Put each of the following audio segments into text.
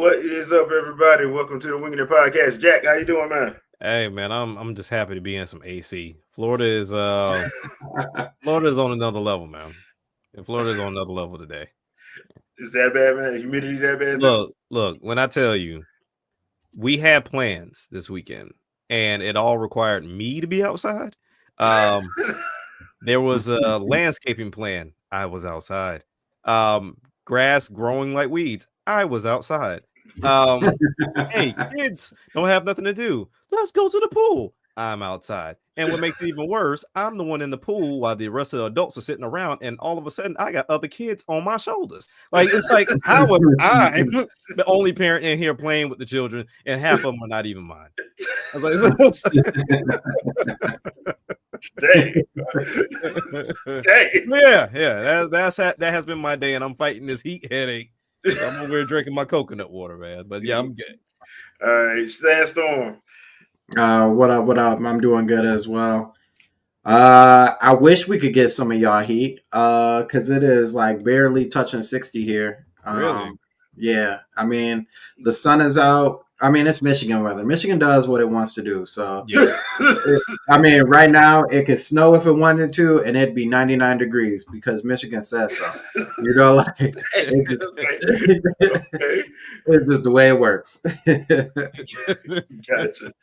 What is up, everybody? Welcome to the Wingin podcast. Jack, how you doing, man? Hey man, I'm just happy to be in some AC. Florida's on another level, man. And Florida's on another level today. Is that bad, man? Humidity that bad too? Look, when I tell you, we had plans this weekend, and it all required me to be outside. There was a landscaping plan. I was outside. Grass growing like weeds. I was outside. Hey, kids don't have nothing to do. Let's go to the pool. I'm outside. And what makes it even worse, I'm the one in the pool while the rest of the adults are sitting around, and all of a sudden I got other kids on my shoulders. Like it's like, how am I the only parent in here playing with the children, and half of them are not even mine? I was like, Dang. yeah. That has been my day, and I'm fighting this heat headache. So I'm over here drinking my coconut water, man. But yeah, I'm good. All right, Sandstorm. What up? I'm doing good as well. I wish we could get some of y'all heat, because it is like barely touching 60 here. Really? Yeah. I mean, the sun is out. I mean, it's Michigan weather. Michigan does what it wants to do. So, Yeah. I mean, right now it could snow if it wanted to, and it'd be 99 degrees because Michigan says so. You know, like it's just the way it works. Gotcha.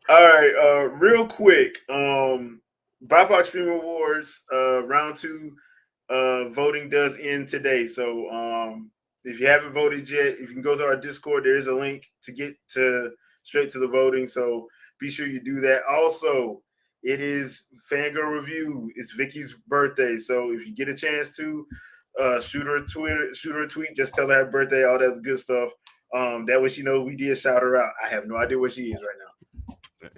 All right, real quick. BIPOC Stream Awards, round 2 voting does end today. So if you haven't voted yet, if you can go to our Discord, there is a link to get straight to the voting. So be sure you do that. Also, it is Fangirl Review. It's Vicky's birthday. So if you get a chance to shoot her a tweet, just tell her happy birthday, all that good stuff. That way she knows we did shout her out. I have no idea where she is right now.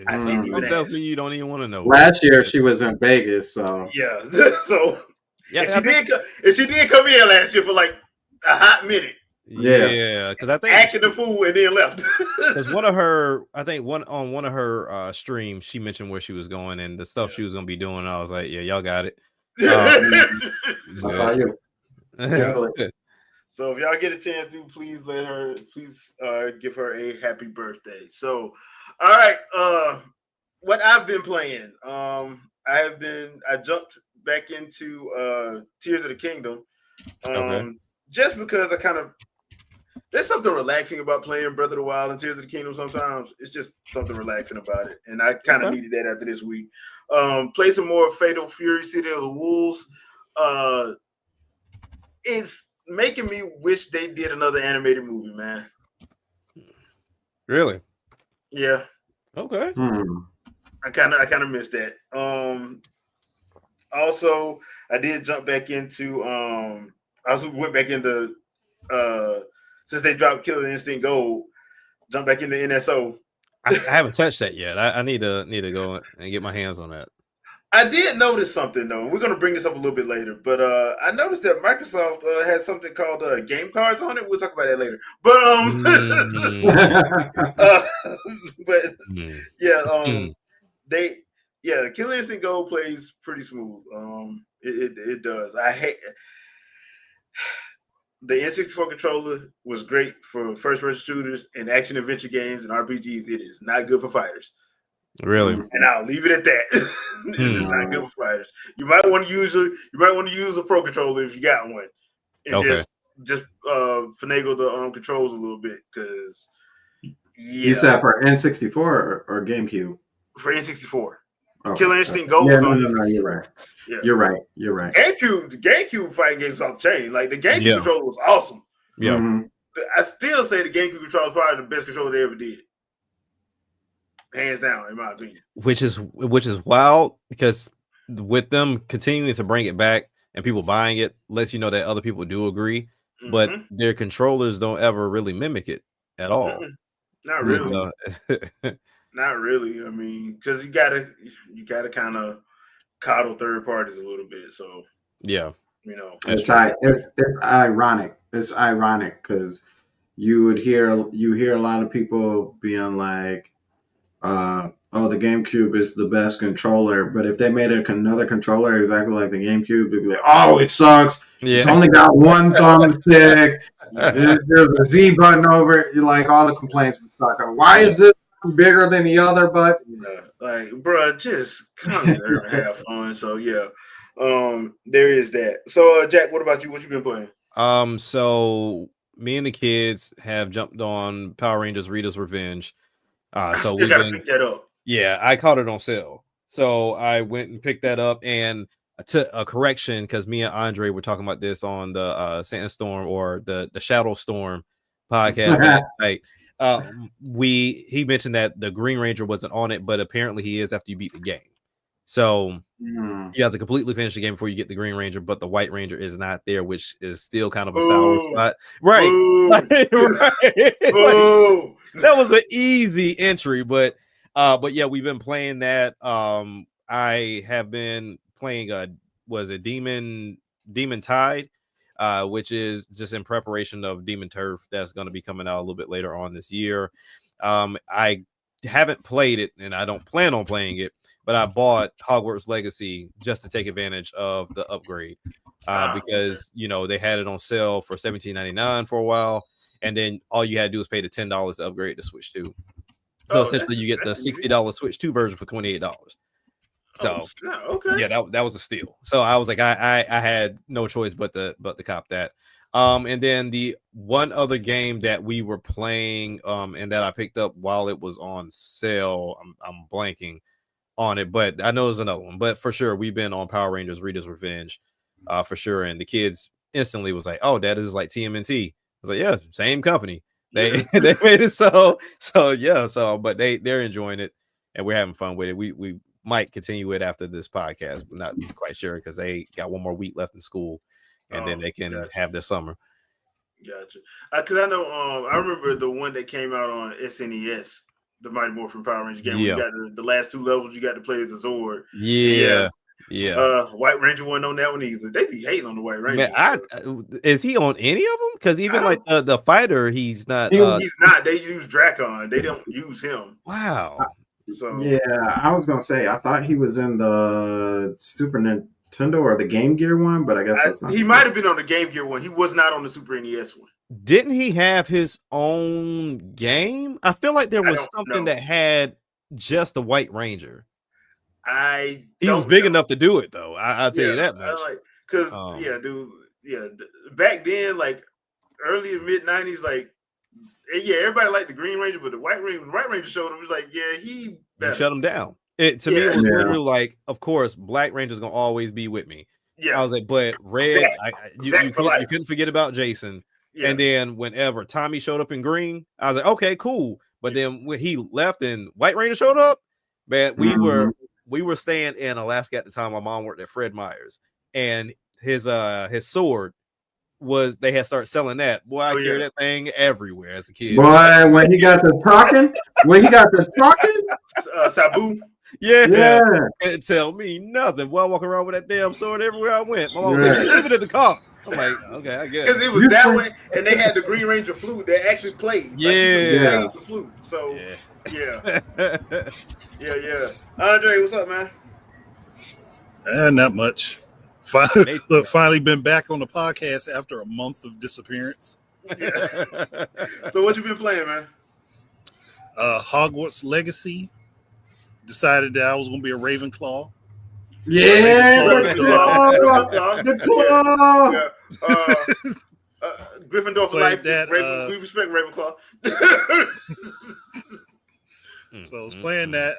I can't even tells ask. me you don't even want to know. Last year she was in Vegas, so yeah. So yeah, if she did come in last year for like a hot minute. Yeah, because I think acting the fool and then left. Because one of her streams, she mentioned where she was going and the stuff she was gonna be doing. I was like, yeah, y'all got it. how about you? So if y'all get a chance to, please give her a happy birthday. So, all right, what I've been playing, I jumped back into Tears of the Kingdom, just because there's something relaxing about playing Breath of the Wild and Tears of the Kingdom. Sometimes it's just something relaxing about it, and I kind of needed that after this week. Play some more Fatal Fury: City of the Wolves. It's making me wish they did another animated movie, man. Really? Yeah. Okay. I kind of missed that. Also, I did jump back into I also went back into since they dropped Killer Instinct Gold, jump back into NSO. I haven't touched that yet. I need to go and get my hands on that. I did notice something though. We're gonna bring this up a little bit later, but I noticed that Microsoft has something called game cards on it. We'll talk about that later. But Killer Instinct Gold plays pretty smooth. It does. I hate the N64 controller was great for first-person shooters and action adventure games and RPGs. It is not good for fighters. Really? And I'll leave it at that. It's just not good for fighters. You might want to use a pro controller if you got one, and just finagle the controls a little bit because You said for N64 or GameCube? For N64. Okay. Killer Instinct Gold was on no, you're right. Yeah. You're right. The GameCube fighting games off the chain. Like the GameCube controller was awesome. Yeah. Mm-hmm. I still say the GameCube controller is probably the best controller they ever did. Hands down, in my opinion. Which is wild because with them continuing to bring it back and people buying it lets you know that other people do agree, but their controllers don't ever really mimic it at all. Not really. Not really. I mean, because you gotta kind of coddle third parties a little bit. So yeah, it's ironic. It's ironic because you hear a lot of people being like, "Oh, the GameCube is the best controller," but if they made another controller exactly like the GameCube, they'd be like, "Oh, it sucks. Yeah. It's only got one thumbstick. There's a Z button over it. You like all the complaints would start coming. Why is this bigger than the other button? Yeah, like, bro, just come there and have fun. So yeah, there is that. So Jack, what about you? What you been playing? So me and the kids have jumped on Power Rangers Rita's Revenge. I So still we've gotta been, pick that up. yeah, I caught it on sale. So I went and picked that up, and to a correction, because me and Andre were talking about this on the Sandstorm or the Shadow Storm podcast last night. He mentioned that the Green Ranger wasn't on it, but apparently he is after you beat the game. So you have to completely finish the game before you get the Green Ranger, but the White Ranger is not there, which is still kind of a sour spot. Right. Right. Like, that was an easy entry, but yeah, we've been playing that. I have been playing was a Demon Tide, which is just in preparation of Demon Turf that's going to be coming out a little bit later on this year. I haven't played it and I don't plan on playing it, but I bought Hogwarts Legacy just to take advantage of the upgrade. Because they had it on sale for $17.99 for a while, and then all you had to do was pay the $10 to upgrade to Switch 2. So essentially, you get the $60 Switch 2 version for $28. So okay, yeah, that was a steal. So I was like, I had no choice but to cop that. And then the one other game that we were playing, and that I picked up while it was on sale, I'm blanking on it, but I know there's another one. But for sure, we've been on Power Rangers Rita's Revenge, for sure. And the kids instantly was like, "Oh, that is like TMNT." I was like, "Yeah, same company. They they made it so yeah. So, but they're enjoying it, and we're having fun with it. We might continue it after this podcast, but not quite sure because they got one more week left in school, and then they can have their summer." Gotcha. Because I know, I remember the one that came out on SNES, the Mighty Morphin Power Ranger game. Yeah. Where you got the last two levels, you got to play as a Zord. Yeah. White Ranger wasn't on that one either. They be hating on the White Ranger. Man, is he on any of them? Because even like the fighter, he's not. He's not. They use Dracon. They don't use him. Wow. So yeah, I was gonna say I thought he was in the Super Nintendo or the Game Gear one, but I guess that's not. He might have been on the Game Gear one. He was not on the Super NES one. Didn't he have his own game? I feel like there was something that had just the White Ranger. He was big enough to do it, though. I'll tell you that much. Back then, like early mid '90s, like everybody liked the Green Ranger, but the White Ranger showed him. It was like, he shut him down. Me, it was literally like, of course, Black Ranger's gonna always be with me. Yeah, I was like, but Red, you couldn't forget about Jason. Yeah. And then whenever Tommy showed up in green, I was like, okay, cool. But then when he left and White Ranger showed up, man, we were staying in Alaska at the time. My mom worked at Fred Meyer's, and his sword was they had started selling that. Boy, I carried that thing everywhere as a kid. Boy, when he got the talking, Sabu. Yeah. Can't tell me nothing. Well, walking around with that damn sword everywhere I went. My mom was like, leave it at the car. I'm like, okay, I guess. Because it was that way, and they had the Green Ranger flute that actually played. Yeah. The flute. So, yeah. Andre, what's up, man? Not much. Finally been back on the podcast after a month of disappearance. Yeah. So what you been playing, man? Hogwarts Legacy. Decided that I was going to be a Ravenclaw. Yeah, the claw. Gryffindor for life. We respect Ravenclaw. So I was playing that.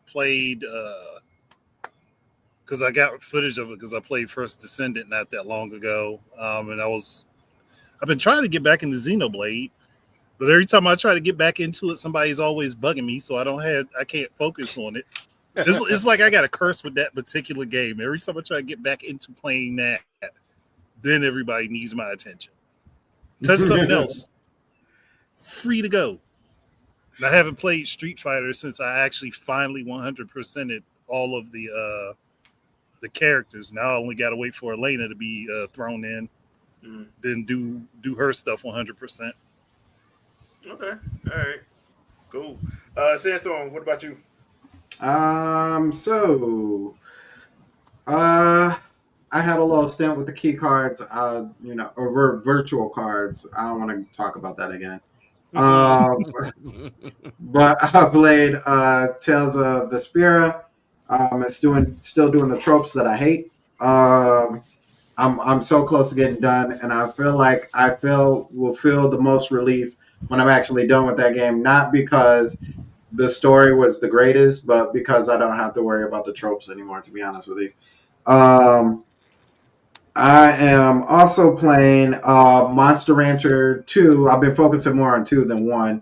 Played because I got footage of it because I played First Descendant not that long ago, and I've been trying to get back into Xenoblade, but every time I try to get back into it, somebody's always bugging me, so I can't focus on it. It's like I got a curse with that particular game. Every time I try to get back into playing that, then everybody needs my attention. Touch something else. Free to go. And I haven't played Street Fighter since I actually finally 100%ed all of the characters. Now I only got to wait for Elena to be thrown in, then do her stuff 100%. Okay. All right. Cool. Sandstorm, what about you? So, I I had a little stint with the key cards, or virtual cards. I don't want to talk about that again. But I played Tales of Vespera. It's still doing the tropes that I hate. I'm so close to getting done, and I feel like will feel the most relief when I'm actually done with that game. Not because the story was the greatest, but because I don't have to worry about the tropes anymore. To be honest with you, I am also playing Monster Rancher 2. I've been focusing more on 2 than 1.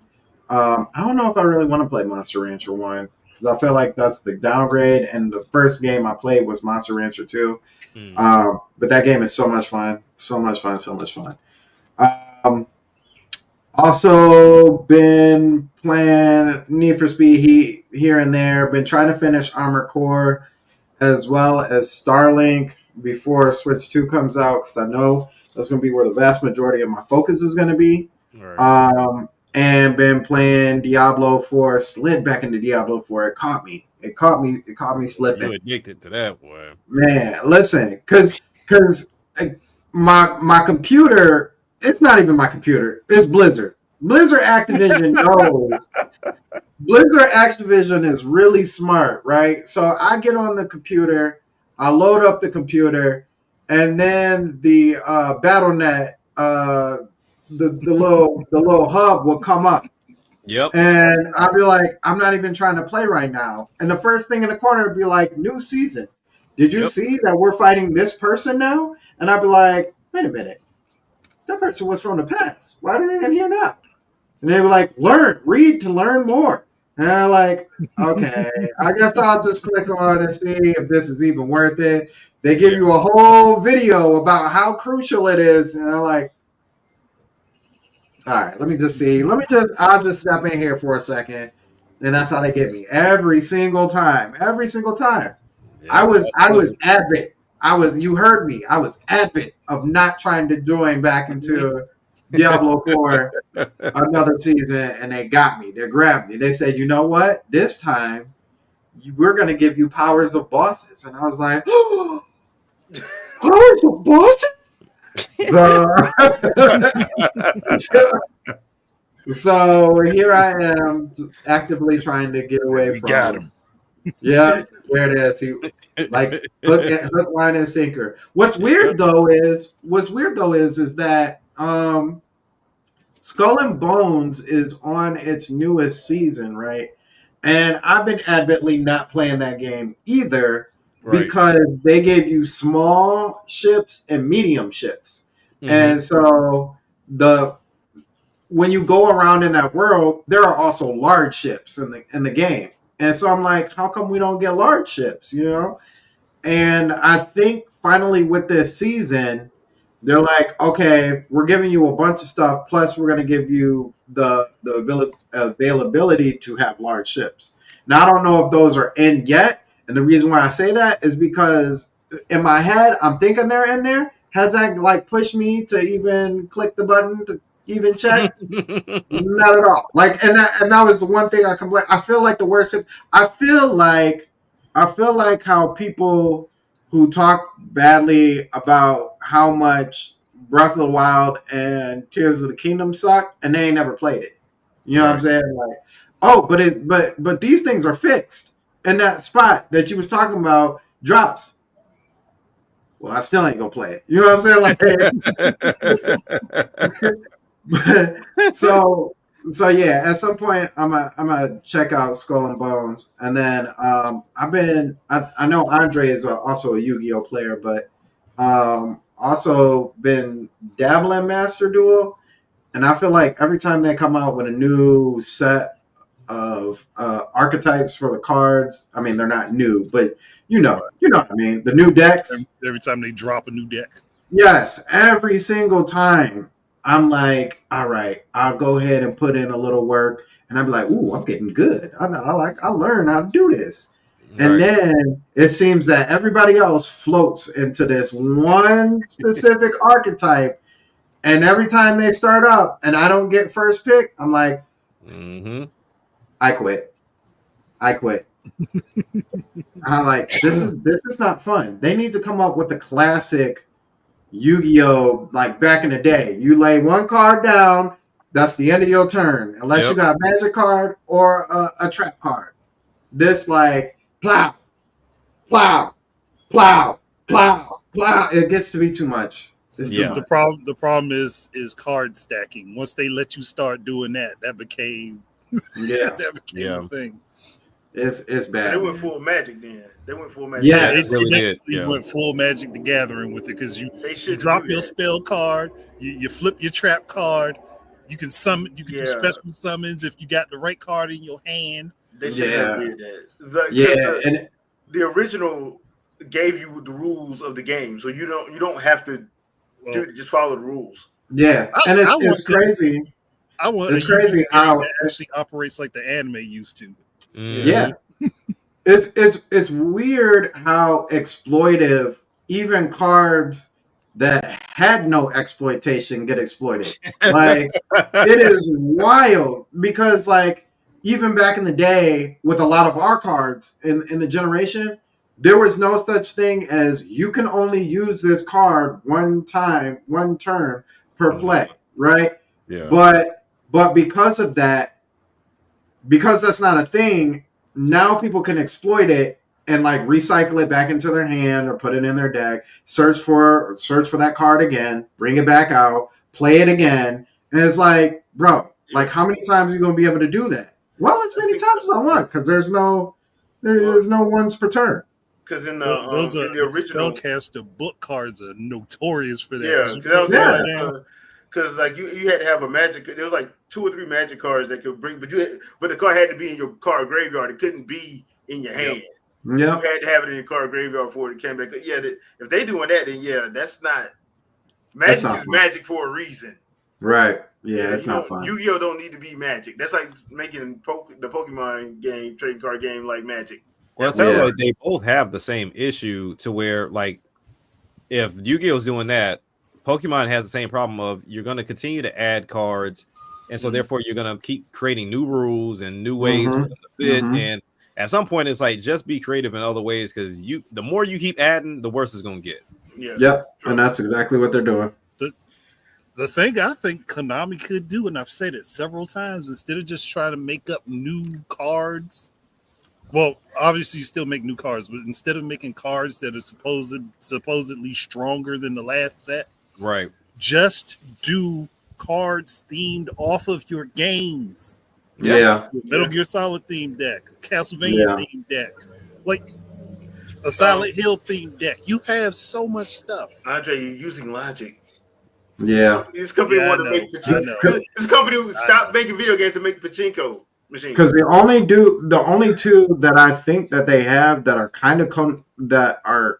I don't know if I really want to play Monster Rancher 1 because I feel like that's the downgrade, and the first game I played was Monster Rancher 2. But that game is so much fun. So much fun. So much fun. Also been playing Need for Speed here and there. Been trying to finish Armored Core as well as Starlink before Switch 2 comes out because I know that's going to be where the vast majority of my focus is going to be. Right. And been playing Diablo 4. Slid back into Diablo 4. It caught me. It caught me slipping. You addicted to that, boy. Man, listen, because my computer, it's not even my computer. It's Blizzard. Blizzard Activision knows. Blizzard Activision is really smart, right? So I get on the computer, I load up the computer, and then the BattleNet, the little hub will come up. Yep. And I'll be like, I'm not even trying to play right now. And the first thing in the corner would be like, new season. Did you see that we're fighting this person now? And I'd be like, wait a minute. That person was from the past. Why are they in here now? And they were like, read to learn more. And I'm like, okay, I guess I'll just click on and see if this is even worth it. They give you a whole video about how crucial it is. And I'm like, all right, let me just see. I'll just step in here for a second. And that's how they get me every single time. Every single time. Yeah, I was adamant. You heard me. I was adamant of not trying to join back into Diablo 4 another season, and they got me. They grabbed me. They said, you know what? This time, we're going to give you powers of bosses. And I was like, oh, powers of bosses? So here I am actively trying to get away from. Got him. Yeah, there it is. Like hook, line, and sinker. What's weird though is that Skull and Bones is on its newest season, right? And I've been adamantly not playing that game either because they gave you small ships and medium ships. Mm-hmm. And so when you go around in that world, there are also large ships in the game. And so I'm like, how come we don't get large ships, you know? And I think finally with this season, they're like, okay, we're giving you a bunch of stuff, plus we're going to give you the availability to have large ships. Now, I don't know if those are in yet. And the reason why I say that is because in my head, I'm thinking they're in there. Has that like pushed me to even click the button to even check? Not at all. Like, and that was the one thing I complain. I feel like the worst. I feel like how people who talk badly about how much Breath of the Wild and Tears of the Kingdom suck, and they ain't never played it. You know what I'm saying? Like, oh, but these things are fixed, and that spot that you was talking about drops. Well, I still ain't gonna play it. You know what I'm saying? Like, so yeah. At some point, I'm gonna check out Skull and Bones, and then I know Andre is also a Yu-Gi-Oh player, but also been dabbling Master Duel, and I feel like every time they come out with a new set of archetypes for the cards, I mean they're not new, but you know what I mean. The new decks. Every time they drop a new deck. Yes, every single time. I'm like, all right, I'll go ahead and put in a little work, and I'll be like, ooh, I'm getting good. I learned how to do this. Right. And then it seems that everybody else floats into this one specific archetype, and every time they start up and I don't get first pick, I'm like, I quit. I'm like, this is not fun. They need to come up with the classic Yu-Gi-Oh! Like back in the day. You lay one card down, that's the end of your turn, unless you got a magic card or a trap card. This like plow, plow, plow, plow, plow. It gets to be too much. It's too much. The problem is card stacking. Once they let you start doing that, that became a thing. It's bad. They went full Magic then. They went full Magic. Yeah, they really did. went full Magic the Gathering with it because you should drop do your that. spell card, you flip your trap card, you can summon, you can do special summons if you got the right card in your hand. They should have did that. And the original gave you the rules of the game, so you don't have to just follow the rules. Yeah, and it's crazy. It's crazy how it actually operates like the anime used to. Yeah. It's weird how exploitive even cards that had no exploitation get exploited. Like it is wild because like even back in the day with a lot of our cards in the generation, there was no such thing as you can only use this card one time, one turn per play, right? Yeah. But because of that, because that's not a thing, now people can exploit it and like recycle it back into their hand or put it in their deck, search for that card again, bring it back out, play it again. And it's like, bro, like how many times are you going to be able to do that? Well, as many times as I want because there's no ones per turn. Because in those in the original spellcaster book cards are notorious for that. Yeah, because like you had to have a magic. There was like 2 or 3 magic cards that could bring, but the card had to be in your card graveyard. It couldn't be in your hand. Yeah, you had to have it in your card graveyard before it came back. Yeah, if they doing that, then that's not magic. That's not is magic for a reason, right? Yeah, it's not fun. Yu-Gi-Oh don't need to be magic. That's like making the Pokemon game, trading card game, like magic. Well, it sounds like they both have the same issue to where, like, if Yu-Gi-Oh's doing that, Pokemon has the same problem of you're going to continue to add cards, and so therefore you're going to keep creating new rules and new ways for them to fit. And at some point, it's like just be creative in other ways because the more you keep adding, the worse it's going to get. Yeah. Yep, and that's exactly what they're doing. The thing I think Konami could do, and I've said it several times, instead of just trying to make up new cards. Well, obviously you still make new cards, but instead of making cards that are supposedly stronger than the last set, right? Just do cards themed off of your games. Yeah. Metal Gear Solid themed deck, Castlevania themed deck, like a Silent Hill themed deck. You have so much stuff. Andre, you're using logic. Yeah. This company want to make pachinko. This company stop making video games to make pachinko machines. Because the only 2 that I think that they have that are kind of that are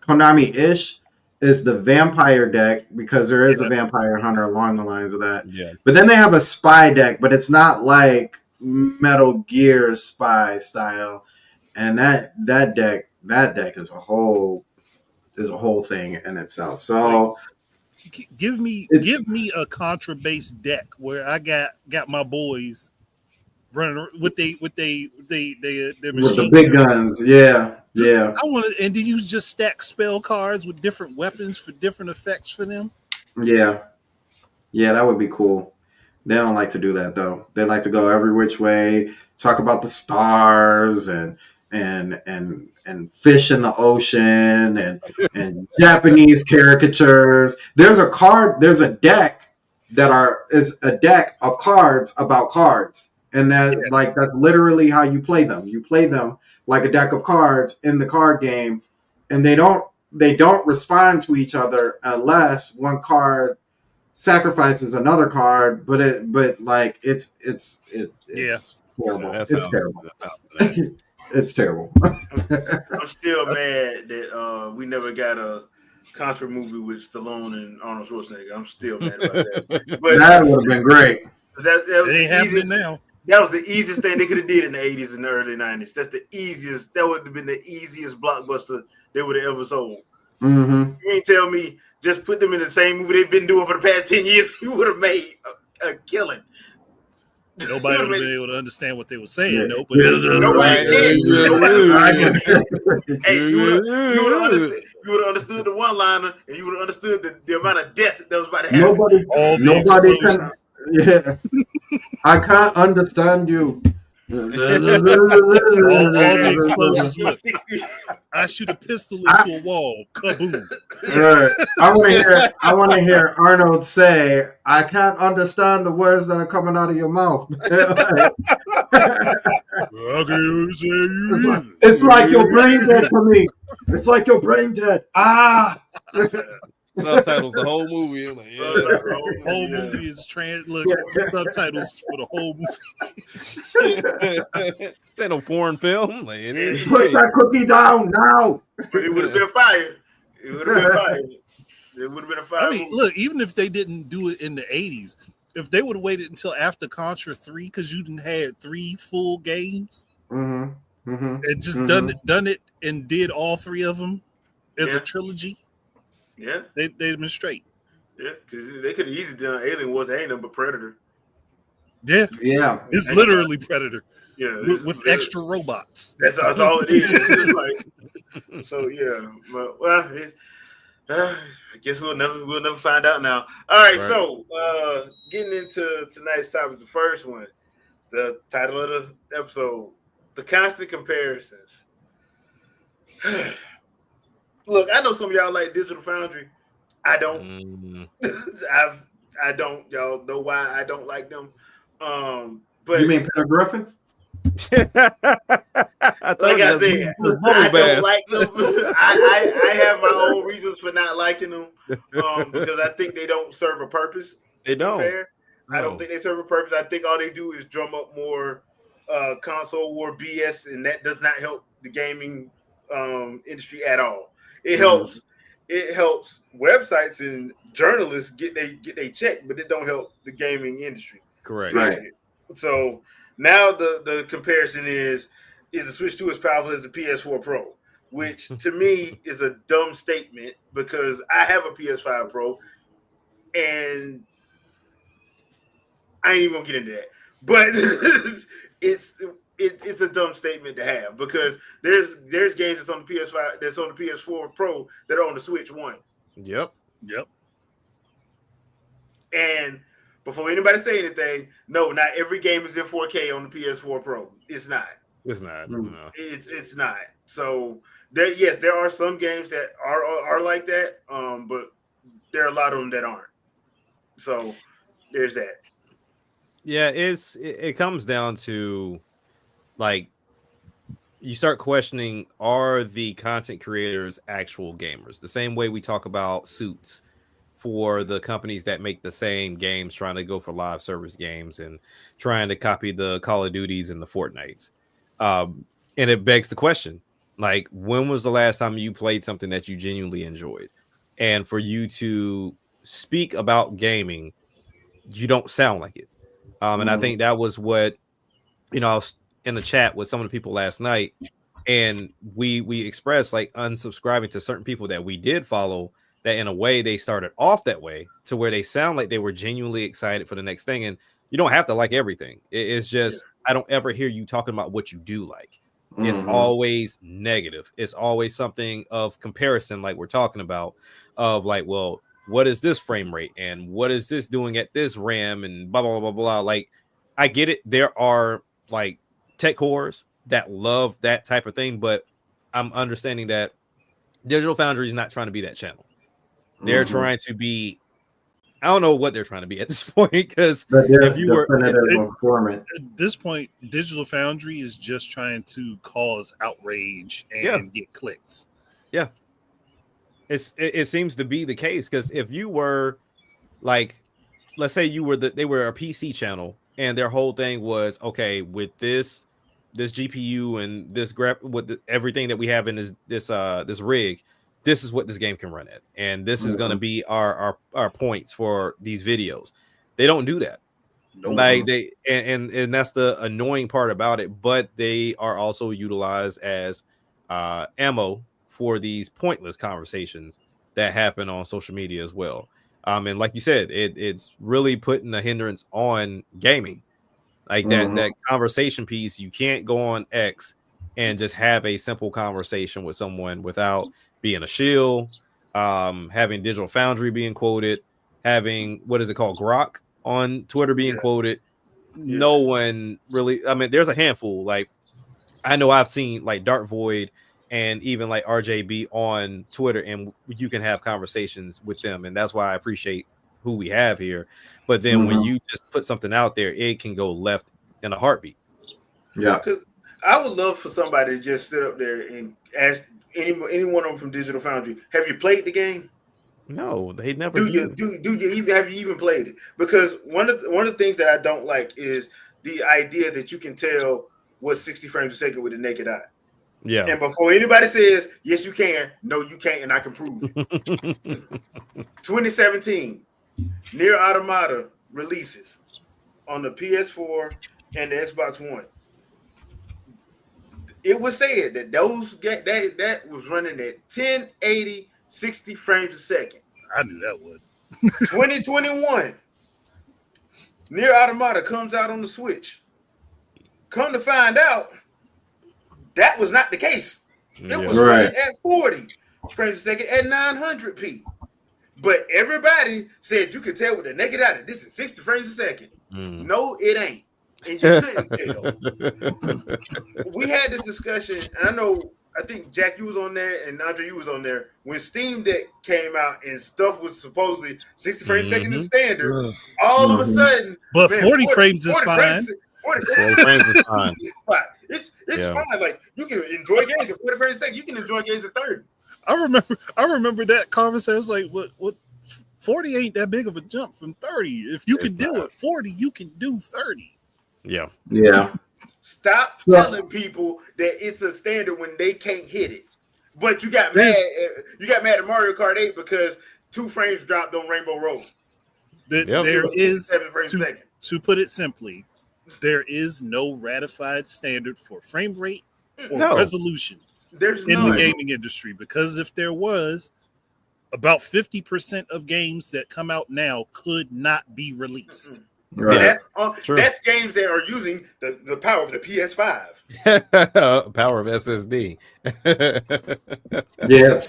Konami-ish is the vampire deck, because there is a vampire hunter along the lines of that. Yeah. But then they have a spy deck, but it's not like Metal Gear spy style. And that deck is a whole thing in itself. So give me a contra-based deck where I got my boys running with their machines. With the big guns, yeah. I want to, and then you just stack spell cards with different weapons for different effects for them. Yeah, that would be cool. They don't like to do that though. They like to go every which way, talk about the stars and fish in the ocean and Japanese caricatures. There's a deck is a deck of cards about cards. And that's literally how you play them. You play them like a deck of cards in the card game, and they don't respond to each other unless one card sacrifices another card. But it's terrible. It's terrible. It's terrible. I'm still mad that we never got a Contra movie with Stallone and Arnold Schwarzenegger. I'm still mad about that. But that would have been great. It ain't happening now. That was the easiest thing they could have did in the 80s and the early 90s. That's the easiest. That would have been the easiest blockbuster they would have ever sold. Mm-hmm. You ain't tell me just put them in the same movie they've been doing for the past 10 years. You would have made a killing. Nobody would have been able to understand what they were saying, Yeah. though. But Nobody can. Hey, you would have understood the one-liner, and you would have understood the amount of death that was about to happen. all the Nobody can. explosions. Yeah, I can't understand you. All the explosions. Look, 60. I shoot a pistol into a wall. Kaboom. Right. I want to hear Arnold say, "I can't understand the words that are coming out of your mouth." It's like your brain dead to me. It's like your brain dead. Subtitles the whole movie. I'm like, The whole movie is subtitles for the whole movie. This ain't no foreign film. Like, it is. Put that cookie down now. But it would have been a fire. It would have been a fire. It would have been a fire. I mean, look, even if they didn't do it in the 80s, if they would have waited until after Contra 3, because you didn't had 3 full games, and just done it and did all 3 of them as a trilogy, they'd been straight. Yeah, because they could have easily done Alien was ain't nothing but Predator. Yeah. It's literally Predator. Yeah, with extra robots. That's all it is. It's like, so yeah, but, well, I guess we'll never find out now. All right. So getting into tonight's topic, the first one, the title of the episode, the constant comparisons. Look, I know some of y'all like Digital Foundry. I don't. I don't. Y'all know why I don't like them. But you mean Peter Griffin? Like I said, I don't like them. I have my own reasons for not liking them because I think they don't serve a purpose. They don't. Fair. No. I don't think they serve a purpose. I think all they do is drum up more console war BS, and that does not help the gaming industry at all. It helps. It helps websites and journalists get they check, but it don't help the gaming industry. Correct. Right. So now the comparison is the Switch 2 as powerful as the PS4 Pro, which to me is a dumb statement because I have a PS5 Pro, and I ain't even gonna get into that. But it's a dumb statement to have because there's games that's on the PS5 that's on the PS4 Pro that are on the Switch 1. Yep. And before anybody say anything, no, not every game is in 4K on the PS4 Pro. It's not. It's not. No. It's not. So there are some games that are like that, but there are a lot of them that aren't. So there's that. Yeah, it comes down to like you start questioning, are the content creators actual gamers? The same way we talk about Suits for the companies that make the same games, trying to go for live service games and trying to copy the Call of Duties and the Fortnites. And it begs the question, like, when was the last time you played something that you genuinely enjoyed? And for you to speak about gaming, you don't sound like it. And I think that was what, I was in the chat with some of the people last night, and we expressed like unsubscribing to certain people that we did follow, that in a way they started off that way to where they sound like they were genuinely excited for the next thing. And you don't have to like everything. It's just, I don't ever hear you talking about what you do like. It's always negative. It's always something of comparison, like we're talking about, of like, well, what is this frame rate and what is this doing at this RAM and blah, blah, blah, blah. Like, I get it. There are like tech whores that love that type of thing, but I'm understanding that Digital Foundry is not trying to be that channel. They're trying to be, I don't know what they're trying to be at this point, because if you were at this point, Digital Foundry is just trying to cause outrage and get clicks. Yeah. It seems to be the case, because if you were like, let's say you were they were a PC channel and their whole thing was, okay, with this GPU and this everything that we have in this rig, this is what this game can run at, and this is going to be our points for these videos. They don't do that. Like they and that's the annoying part about it. But they are also utilized as ammo for these pointless conversations that happen on social media as well. And like you said, it's really putting a hindrance on gaming. Like that conversation piece, you can't go on X and just have a simple conversation with someone without being a shill, having Digital Foundry being quoted, having what is it called, Grok on Twitter being quoted. No one really. I mean, there's a handful. Like I know I've seen like Dark Void and even like RJB on Twitter, and you can have conversations with them, and that's why I appreciate who we have here. But then when you just put something out there, it can go left in a heartbeat. Yeah. Because I would love for somebody to just sit up there and ask any one of them from Digital Foundry, have you played the game? No, they never do you even have you even played it? Because one of the things that I don't like is the idea that you can tell what's 60 frames a second with the naked eye. Yeah. And before anybody says yes you can, no you can't, and I can prove it. 2017, Nier Automata releases on the PS4 and the Xbox One. It was said that that was running at 1080 60 frames a second. I knew that would. 2021, Nier Automata comes out on the Switch. Come to find out, that was not the case. It was running at 40 frames a second at 900p. But everybody said you could tell with the naked eye that this is 60 frames a second. No, it ain't. And you couldn't tell. We had this discussion, and I think Jack, you was on there, and Andre, you was on there when Steam Deck came out and stuff was supposedly 60 frames a second is standard. All of a sudden, but 40 frames is fine. 40 frames is fine. It's fine. Like you can enjoy games at 40 frames a second. You can enjoy games at 30. I remember that conversation. I was like, what 40 ain't that big of a jump from 30. If you can deal with 40, you can do 30. Yeah. Stop telling people that it's a standard when they can't hit it. But you got mad at Mario Kart 8 because 2 frames dropped on Rainbow Road. There is 7 frames a second. To put it simply, there is no ratified standard for frame rate or resolution in the gaming industry, because if there was, about 50% of games that come out now could not be released. Right. That's games that are using the power of the PS5. Power of SSD. Yeah.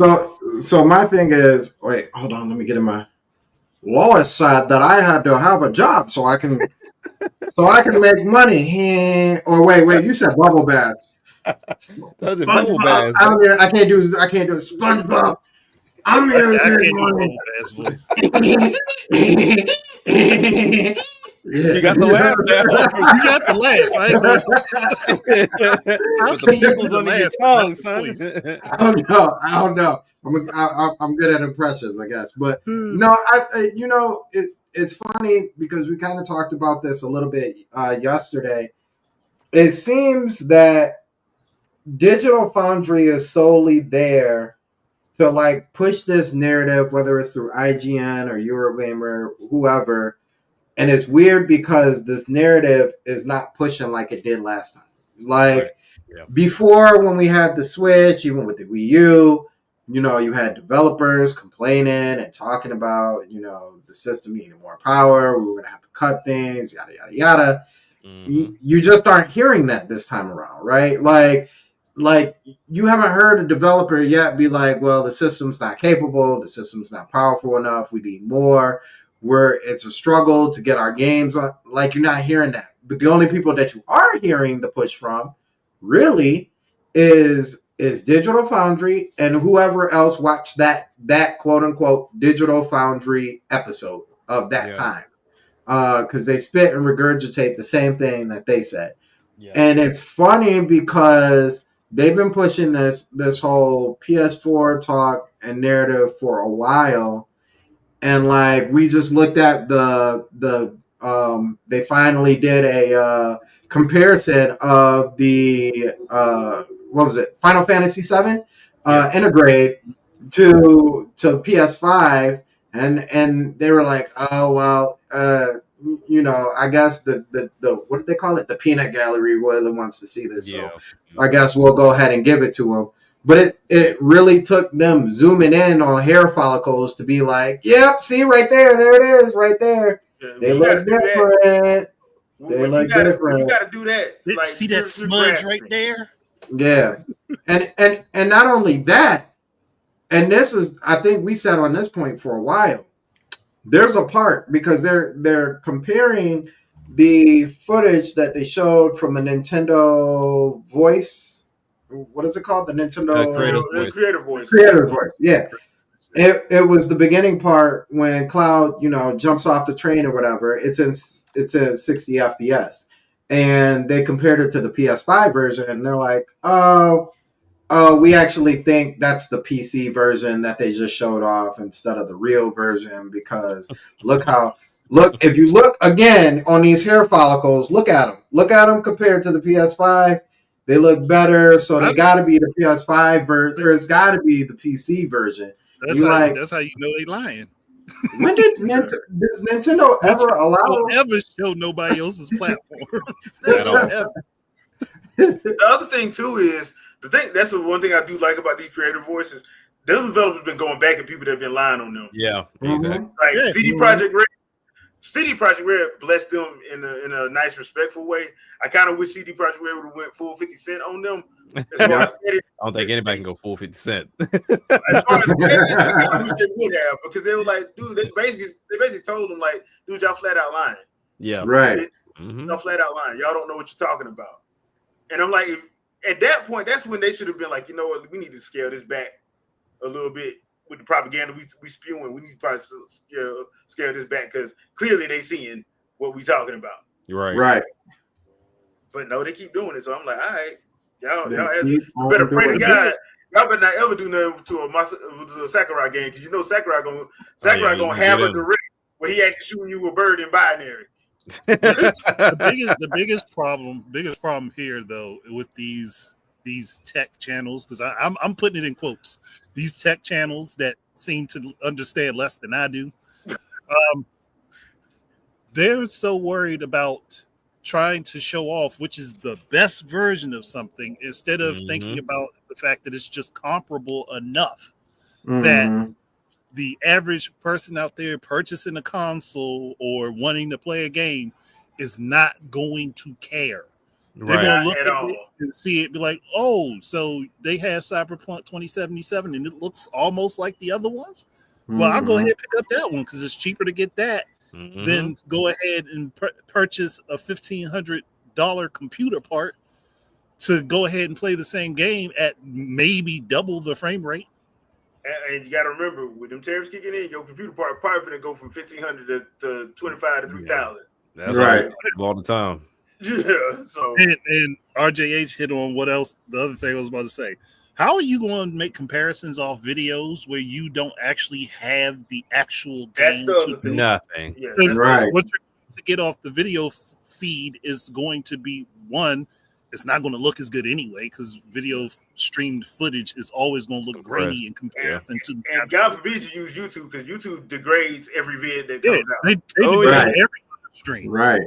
So my thing is, wait, hold on, let me get in my. Lois said that I had to have a job so I can make money. Or wait, you said bubble bath. Bubble bath. I can't do SpongeBob. I'm here to make money. You got the laugh now. You got the laugh. With the pickles under your tongue, son. I don't know. I'm good at impressions, I guess. But no, it's funny because we kind of talked about this a little bit yesterday. It seems that Digital Foundry is solely there to like push this narrative, whether it's through IGN or Eurogamer, whoever. And it's weird because this narrative is not pushing like it did last time. Like before, when we had the Switch, even with the Wii U, you had developers complaining and talking about, the system needing more power. We were going to have to cut things, yada, yada, yada. Mm-hmm. You just aren't hearing that this time around, right? Like you haven't heard a developer yet be like, well, the system's not capable. The system's not powerful enough. We need more. It's a struggle to get our games on. Like, you're not hearing that. But the only people that you are hearing the push from really is Digital Foundry and whoever else watched that quote unquote Digital Foundry episode of that time. Because they spit and regurgitate the same thing that they said. Yeah. And it's funny because they've been pushing this whole PS4 talk and narrative for a while. And like we just looked at they finally did a comparison of the what was it, Final Fantasy VII Intergrade to PS5, and they were like, oh well, I guess the what did they call it? The peanut gallery really wants to see this, so I guess we'll go ahead and give it to them. But it really took them zooming in on hair follicles to be like, yep, see right there it is, right there. Yeah, they look different. They when look you gotta different. do that, like See that smudge right there? Yeah, and not only that, and this is, I think we sat on this point for a while. There's a part because they're comparing the footage that they showed from the Nintendo Voice. What is it called? The Nintendo Creator's Voice. Creative voice. Creator's Voice. Yeah. It was the beginning part when Cloud, jumps off the train or whatever. It's in 60 FPS, and they compared it to the PS5 version, and they're like, oh, we actually think that's the PC version that they just showed off instead of the real version because look if you look again on these hair follicles, look at them compared to the PS5. They look better, so they got to be the PS5 version, or it's got to be the PC version. That's how you know they lying. When did does Nintendo ever allow? Don't ever show nobody else's platform. The other thing too is that's the one thing I do like about these creative voices. Them developers been going back at people that have been lying on them. Yeah, exactly. Like CD Projekt Red. CD Projekt Red blessed them in a nice, respectful way. I kind of wish CD Projekt Red would have went full 50 Cent on them. I don't think anybody can go full 50 Cent. As far as I wish they would have, because they were like, dude, they basically told them like, dude, y'all flat out lying. Yeah, right. Y'all flat out lying. Y'all don't know what you're talking about. And I'm like, at that point, that's when they should have been like, you know what, we need to scale this back a little bit. With the propaganda we spewing, we need to probably scale this back because clearly they seeing what we talking about. Right. But no, they keep doing it. So I'm like, all right, y'all doing better pray to God. it. Y'all better not ever do nothing to a Sakurai game because Sakurai gonna have a direct where he actually shooting you a bird in binary. the biggest problem here though with these tech channels, because I'm putting it in quotes, these tech channels that seem to understand less than I do, they're so worried about trying to show off which is the best version of something instead of thinking about the fact that it's just comparable enough that the average person out there purchasing a console or wanting to play a game is not going to care. They're going to look at it and see it, be like, oh, so they have Cyberpunk 2077 and it looks almost like the other ones? Well, I'll go ahead and pick up that one because it's cheaper to get that than go ahead and purchase a $1,500 computer part to go ahead and play the same game at maybe double the frame rate. And you got to remember, with them tariffs kicking in, your computer part probably going to go from $1,500 to $2,500 to $3,000. That's right all the time. Yeah. So and RJH hit on what else? The other thing I was about to say. How are you going to make comparisons off videos where you don't actually have the actual game? Nothing. Yeah. Right. What you're going to get off the video feed is going to be one. It's not going to look as good anyway because video streamed footage is always going to look grainy in comparison to. And God forbid you use YouTube because YouTube degrades every vid that comes out. They degrade every stream. Right.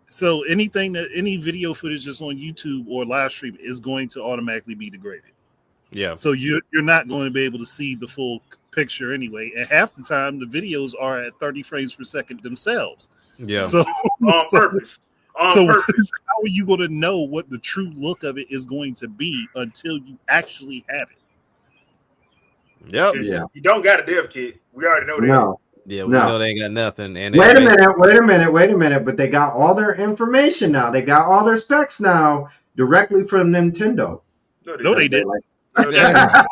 So any video footage that's on YouTube or live stream is going to automatically be degraded. Yeah. So you're not going to be able to see the full picture anyway. And half the time the videos are at 30 frames per second themselves. Yeah. So on purpose. How are you going to know what the true look of it is going to be until you actually have it? Yep. Yeah. You don't got a dev kit. We already know that. No. Yeah, we know they ain't got nothing. And wait a minute. But they got all their information now. They got all their specs now directly from Nintendo. No, they didn't. That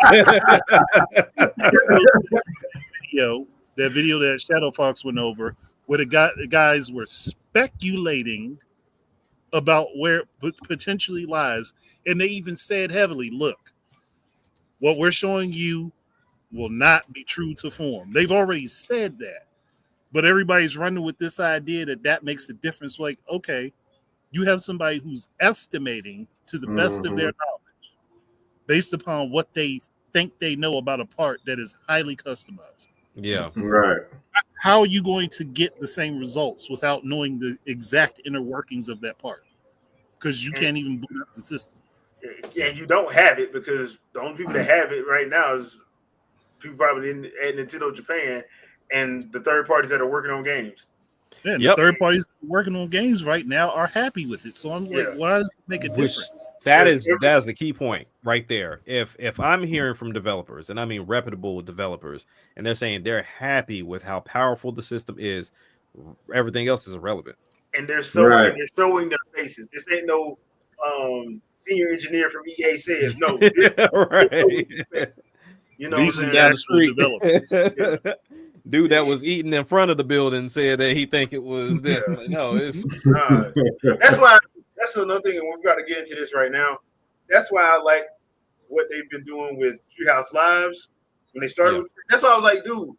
video that Shadow Fox went over, where the guys were speculating about where it potentially lies, and they even said heavily, "Look, what we're showing you will not be true to form." They've already said that, but everybody's running with this idea that makes a difference. Like, okay, you have somebody who's estimating to the best of their knowledge, based upon what they think they know about a part that is highly customized. Yeah. Right. How are you going to get the same results without knowing the exact inner workings of that part? Because you can't even boot up the system. And you don't have it because the only people that have it right now is people probably at Nintendo Japan and the third parties that are working on games. Yeah, and Yep. the third parties working on games right now are happy with it. So I'm like, Yeah. why does it make a Which difference? that Because is the key point right there. If I'm hearing from developers, and I mean reputable developers, and they're saying they're happy with how powerful the system is, everything else is irrelevant. and they're Right. showing their faces. This ain't no senior engineer from EA says no. This Right. you know what I'm These are Eating saying? the down the actual street. developers. Yeah. Dude that was eating in front of the building said that he think it was this. Yeah. Like, no, it's That's why. That's another thing, and we've got to get into this right now. That's why I like what they've been doing with Treehouse Lives when they started. Yeah. That's why I was like, dude,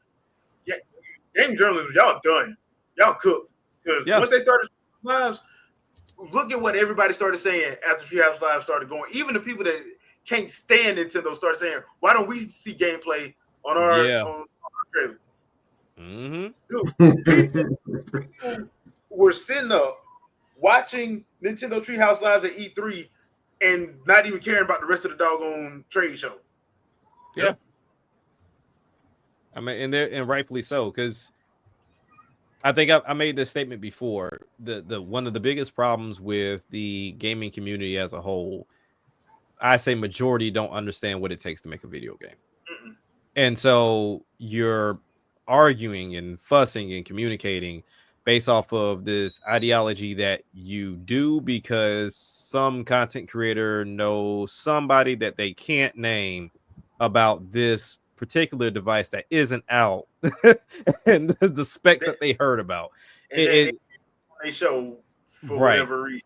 yeah, game journalism, y'all done, y'all cooked. Because Yeah. once they started lives, look at what everybody started saying after Treehouse Live started going. Even the people that can't stand Nintendo started saying, "Why don't we see gameplay on our Yeah. on our trailer?" Mm-hmm. Dude, people were sitting up watching Nintendo Treehouse Lives at E3 and not even caring about the rest of the doggone trade show. Yeah. I mean, and rightfully so, because I think I made this statement before. The one of the biggest problems with the gaming community as a whole, I say majority don't understand what it takes to make a video game. Mm-mm. And so you're arguing and fussing and communicating based off of this ideology that you do because some content creator knows somebody that they can't name about this particular device that isn't out and the specs that they heard about. And then they show for Right. whatever reason.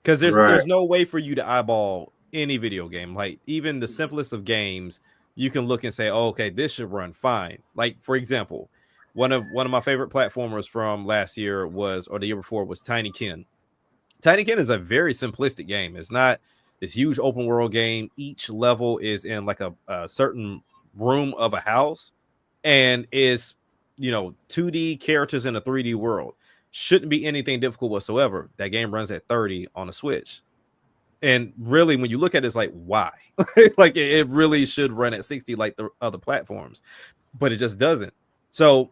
Because Right. there's no way for you to eyeball any video game. Like even the simplest of games, you can look and say, oh, okay, this should run fine. Like for example, one of my favorite platformers from last year or the year before was Tiny Kin. Tiny Kin is a very simplistic game. It's not this huge open world game. Each level is in like a certain room of a house and is 2D characters in a 3D world. Shouldn't be anything difficult whatsoever. That game runs at 30 on a Switch. And really, when you look at it, it's like, why? Like it really should run at 60 like the other platforms, but it just doesn't. So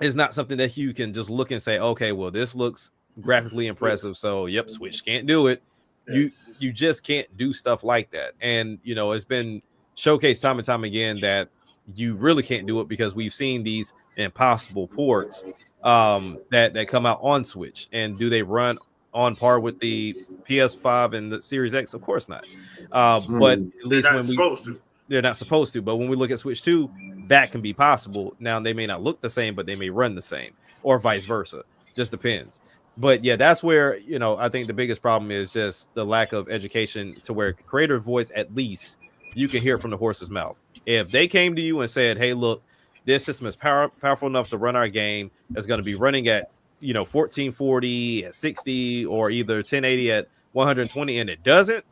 it's not something that you can just look and say, okay, well, this looks graphically impressive. So yep, Switch can't do it. Yeah. You just can't do stuff like that. And it's been showcased time and time again that you really can't do it because we've seen these impossible ports that come out on Switch. And do they run on par with the PS5 and the Series X? Of course not. But at least They're not supposed to. they're not supposed to. But when we look at Switch 2, that can be possible. Now they may not look the same, but they may run the same, or vice versa. Just depends. But yeah, that's where I think the biggest problem is just the lack of education to where creator voice, at least you can hear it from the horse's mouth. If they came to you and said, hey, look, this system is powerful enough to run our game that's going to be running at 1440 at 60 or either 1080 at 120, and it doesn't,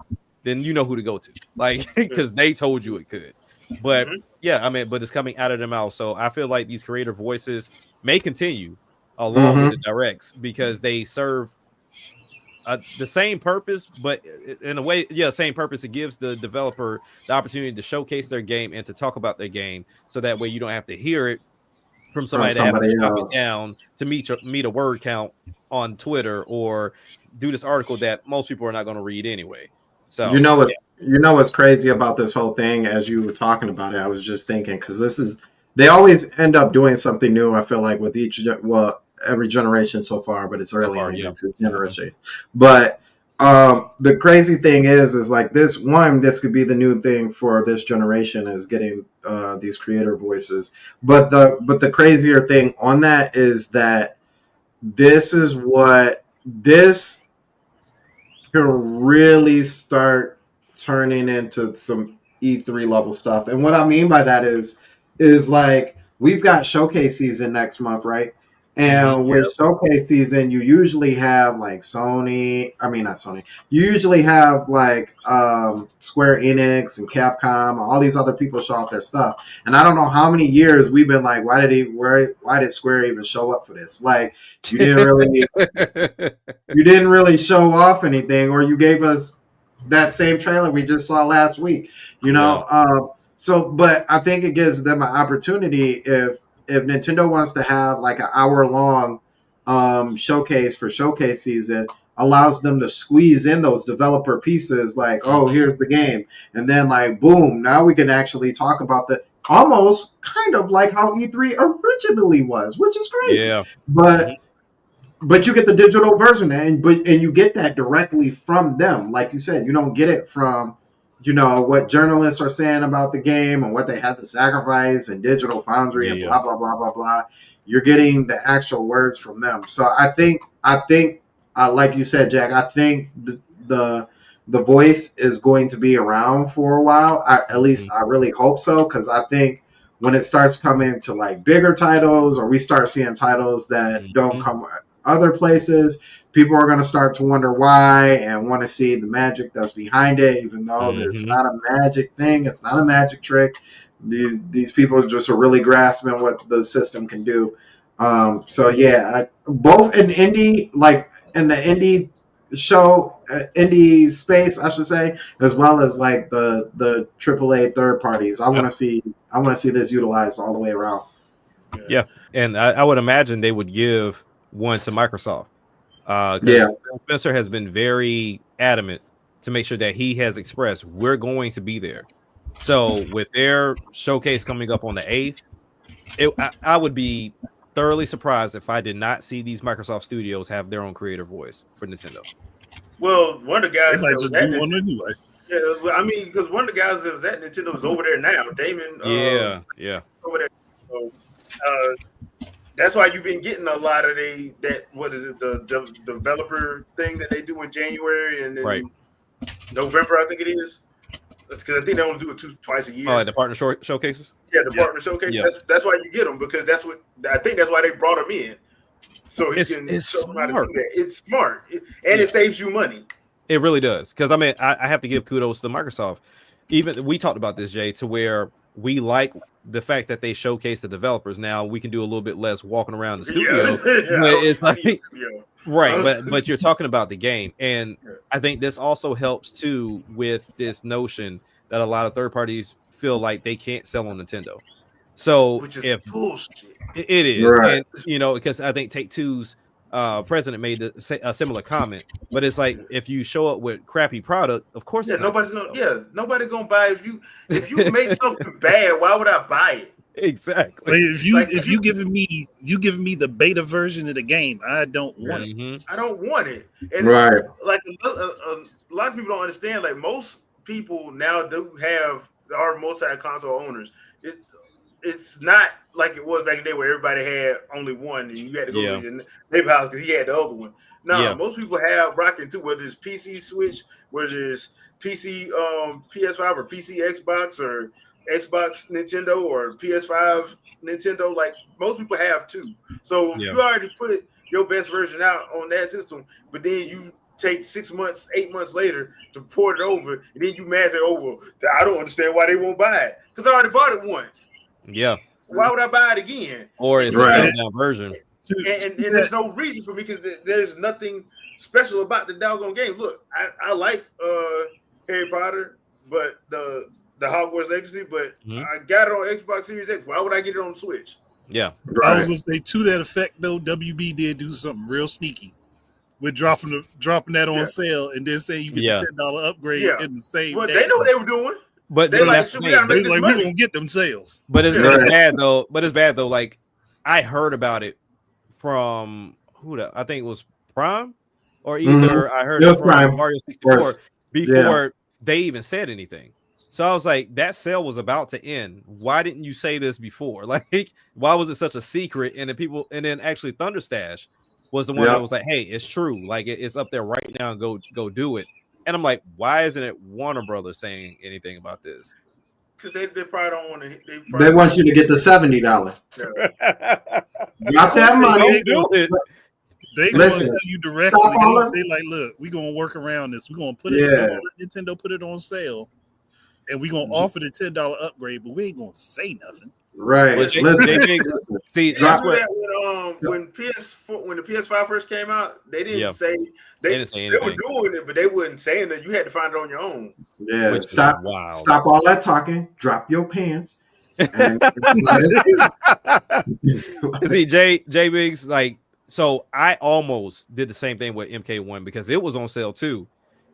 then you know who to go to, like, because they told you it could. But yeah, I mean, but it's coming out of their mouth. So I feel like these creator voices may continue along with the directs because they serve the same purpose, but in a way, same purpose. It gives the developer the opportunity to showcase their game and to talk about their game, so that way you don't have to hear it from somebody that has to chop it down to meet a word count on Twitter or do this article that most people are not going to read anyway. So what's crazy about this whole thing? As you were talking about it, I was just thinking, because they always end up doing something new. I feel like with every generation so far, but it's early in the game generation. But the crazy thing is like this could be the new thing for this generation, is getting these creator voices. But the crazier thing on that is that this can really start turning into some E3 level stuff. And what I mean by that is like, we've got showcase season next month, right? And with showcase season, you usually have like you usually have like Square Enix and Capcom, all these other people show off their stuff. And I don't know how many years we've been like, why did Square even show up for this? Like, you didn't really show off anything, or you gave us that same trailer we just saw last week, but I think it gives them an opportunity if Nintendo wants to have like an hour long showcase for showcase season allows them to squeeze in those developer pieces like, oh, here's the game. And then like, boom, now we can actually talk about the almost kind of like how E3 originally was, which is crazy. Yeah. But you get the digital version and you get that directly from them. Like you said, you don't get it from, what journalists are saying about the game and what they had to sacrifice and Digital Foundry and blah, blah, blah, blah, blah. You're getting the actual words from them. So I think, like you said, Jack, I think the voice is going to be around for a while. At least I really hope so, because I think when it starts coming to like bigger titles, or we start seeing titles that don't come other places, people are going to start to wonder why and want to see the magic that's behind it, even though it's not a magic thing. It's not a magic trick. These people just are really grasping what the system can do. So yeah, both in indie, like in the indie show, indie space, I should say, as well as like the AAA third parties. I want to see this utilized all the way around. Yeah, and I would imagine they would give one to Microsoft. Phil Spencer has been very adamant to make sure that he has expressed we're going to be there. So with their showcase coming up on the 8th, I would be thoroughly surprised if I did not see these Microsoft studios have their own creative voice for Nintendo. Well, one of the guys they might just do one anyway. Yeah, I mean, because one of the guys that was at Nintendo is over there now, Damon. Yeah. Over there. So, that's why you've been getting a lot of the developer thing that they do in January and then November, I think it is. Because I think they only do it twice a year. Oh, like the partner showcases? Yeah, the partner showcase. Yeah. That's why you get them, because that's why they brought him in. So he can show them how to do that. It's smart. And it saves you money. It really does. Because I mean, I have to give kudos to Microsoft. Even we talked about this, Jay, to where we like the fact that they showcase the developers. Now we can do a little bit less walking around the studio. It's like right, but you're talking about the game, and I think this also helps too with this notion that a lot of third parties feel like they can't sell on Nintendo. So which is bullshit. It is, right. And because I think Take-Two's president made a similar comment, but it's like if you show up with crappy product, of course, nobody's gonna buy it. If you make something bad, why would I buy it? Exactly. Like if you giving me the beta version of the game, I don't want it. I don't want it. And like a lot of people don't understand. Like most people now are multi-console owners. It's not like it was back in the day where everybody had only one and you had to go to your neighbor house because he had the other one. No, most people have rocking too, whether it's PC Switch, whether it's PC PS5 or PC Xbox or Xbox Nintendo or PS5 Nintendo. Like most people have two. So if you already put your best version out on that system, but then you take 6 months, 8 months later to port it over, and then you mad say, I don't understand why they won't buy it. Because I already bought it once. Yeah. Why would I buy it again? Or it's a down version. And there's no reason for me because there's nothing special about the doggone game. Look, I like Harry Potter, but the Hogwarts Legacy, but I got it on Xbox Series X. Why would I get it on Switch? Yeah. I was gonna say to that effect though, WB did do something real sneaky with dropping that on sale and then saying you get the $10 upgrade in the same. But they know what they were doing. But they like, we gotta make this money. We're gonna get them sales. But it's bad though. Like I heard about it from I think it was Prime, or either I heard it from Prime. Mario 64 before they even said anything. So I was like, that sale was about to end. Why didn't you say this before? Like, why was it such a secret? And then actually Thunderstash was the one that was like, hey, it's true. Like it's up there right now. Go do it. And I'm like, why isn't it Warner Brothers saying anything about this? Because they probably don't want to. They want you to get the $70. Not that money. They going to tell you directly. They like, look, we're going to work around this. We're going to put it. Let Nintendo put it on sale, and we're going to offer the $10 upgrade, but we ain't going to say nothing. Right. See, that's what when the PS5 first came out, they didn't say they were doing it, but they wasn't saying that you had to find it on your own. Yeah. Stop all that talking. Drop your pants. And see, J Biggs, like So I almost did the same thing with MK1 because it was on sale too.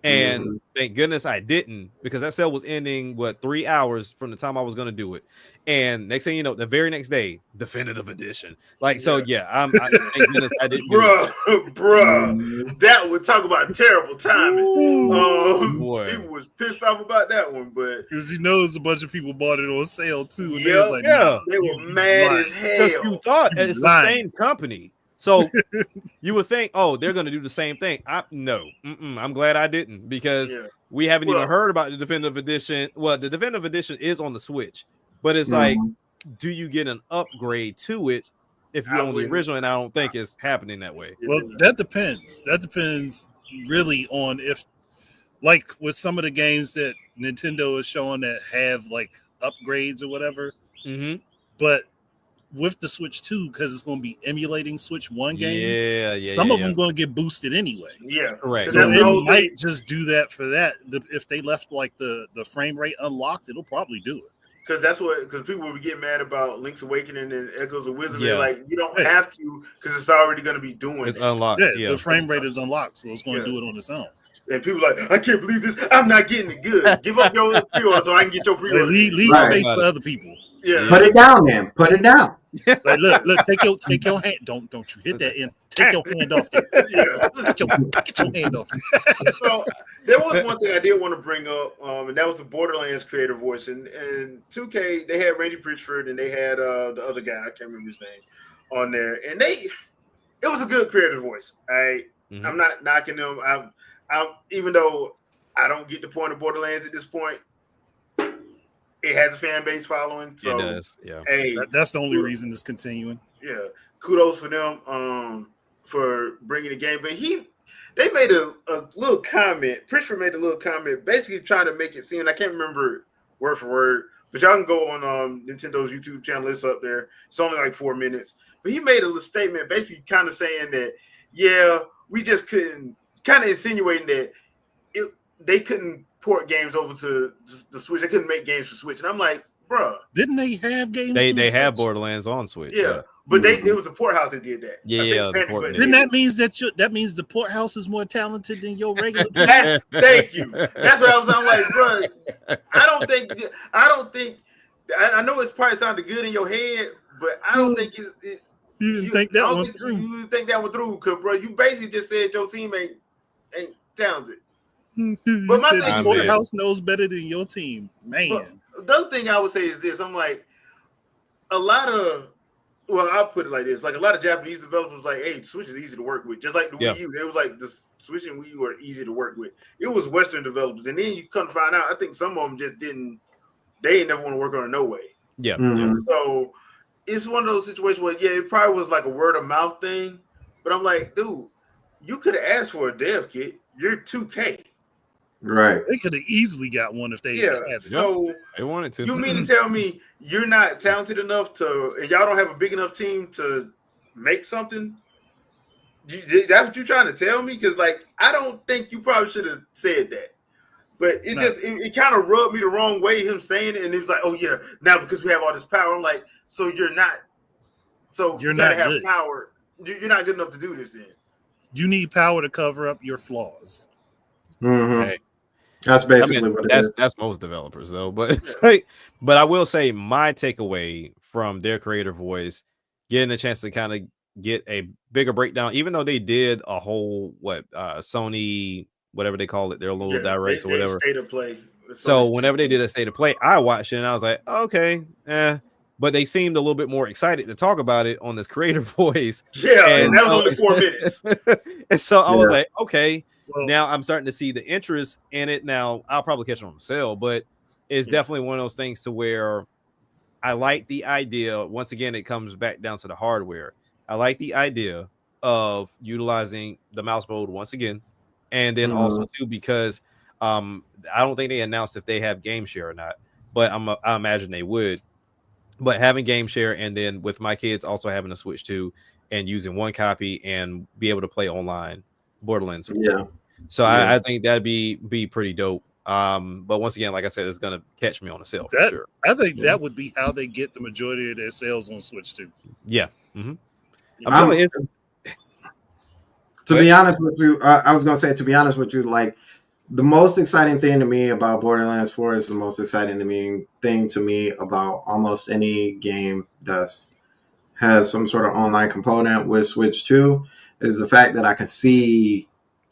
And thank goodness I didn't, because that sale was ending 3 hours from the time I was going to do it. And next thing you know, the very next day, definitive edition. Like, so yeah, thank goodness I didn't do it. Bruh, that would talk about terrible timing. Boy. People was pissed off about that one, but because there's a bunch of people bought it on sale too. And Yep, like, yeah. they were mad as Because hell. you thought You it's lying. the same company. So you would think, oh, they're going to do the same thing. No, I'm glad I didn't, because we haven't even heard about the definitive edition. Well, the definitive edition is on the Switch, but it's like, do you get an upgrade to it if you own the original? And I don't think it's happening that way. Well, that depends. That depends really on if, like, with some of the games that Nintendo is showing that have like upgrades or whatever. But with the Switch 2, because it's going to be emulating Switch 1 games, some of them going to get boosted anyway. Yeah, correct. So it might just do that for that. If they left like the frame rate unlocked, it'll probably do it. Because people will be getting mad about Link's Awakening and Echoes of Wisdom. They're like, you don't Hey. have to, because it's already going to be doing It's that. unlocked. Yeah, the frame rate is unlocked, so it's going to do it on its own. And people are like, I can't believe this. I'm not getting it good. Give up your pre-order so I can get your pre-order. Leave Right. space for other people. Yeah. Put it down, then. Put it down. Like, look, take your hand. Don't you hit that end. Take your hand off there. Yeah. Get your hand off there. So there was one thing I did want to bring up, and that was the Borderlands creator voice. And 2K, they had Randy Pritchford and they had the other guy, I can't remember his name, on there. And it was a good creator voice. I'm not knocking them. I'm even though I don't get the point of Borderlands at this point, it has a fan base following. So it does. Yeah. Hey, That's the only reason it's continuing. yeah, kudos for them for bringing the game. But they made a little comment. Pritchford made a little comment, basically trying to make it seem, I can't remember word for word, but y'all can go on Nintendo's YouTube channel. It's up there. It's only like 4 minutes. But he made a little statement, basically kind of saying that, yeah, we just couldn't, kind of insinuating that they couldn't port games over to the Switch. They couldn't make games for Switch. And I'm like, bruh. Didn't they have games? They have Borderlands on Switch. Yeah. But it was the port house that did that. Yeah. Then that means that means the port house is more talented than your regular team. Thank you. That's what I'm like, bro. I don't think I know it's probably sounded good in your head, but I don't think you didn't think that one through. You didn't think that one through, because bro, you basically just said your team ain't talented. But my thing, port house knows better than your team, man. The other thing I would say is this: I'm like, I'll put it like this: like a lot of Japanese developers, like, hey, Switch is easy to work with, just like the Wii U. They was like, the Switch and Wii U are easy to work with. It was Western developers, and then you come to find out, I think some of them just didn't. They ain't never want to work on it no way. Yeah. So it's one of those situations where, it probably was like a word of mouth thing, but I'm like, dude, you could have asked for a dev kit. You're 2K. Right. They could have easily got one if they had it. So they wanted to. You mean to tell me you're not talented enough and y'all don't have a big enough team to make something? That's what you're trying to tell me? Because, like, I don't think you probably should have said that. But it kind of rubbed me the wrong way, him saying it, and it was like, oh yeah, now because we have all this power. I'm like, so you're not. So you're you gotta not have good. power. You're not good enough to do this then. You need power to cover up your flaws. Hey. That's basically what it is. That's most developers though, but it's like, but I will say my takeaway from their creator voice, getting a chance to kind of get a bigger breakdown, even though they did a whole Sony, whatever they call it, their little directs or whatever. State of play. So whenever they did a state of play, I watched it and I was like, okay, but they seemed a little bit more excited to talk about it on this creator voice. Yeah, and that was only 4 minutes. And so I was like, okay. Well, now I'm starting to see the interest in it. Now I'll probably catch it on sale, but it's definitely one of those things to where I like the idea. Once again, it comes back down to the hardware. I like the idea of utilizing the mouse mode once again, and then also too because I don't think they announced if they have game share or not, but I imagine they would. But having game share, and then with my kids also having a Switch 2 and using one copy and be able to play online Borderlands. So I think that'd be pretty dope. But once again, like I said, it's gonna catch me on a sale for sure. I think that would be how they get the majority of their sales on Switch 2. Yeah. I'm telling you, To be honest with you, I was gonna say, to be honest with you, like the most exciting thing to me about Borderlands 4 is the most exciting thing to me about almost any game that's has some sort of online component with Switch 2 is the fact that I can see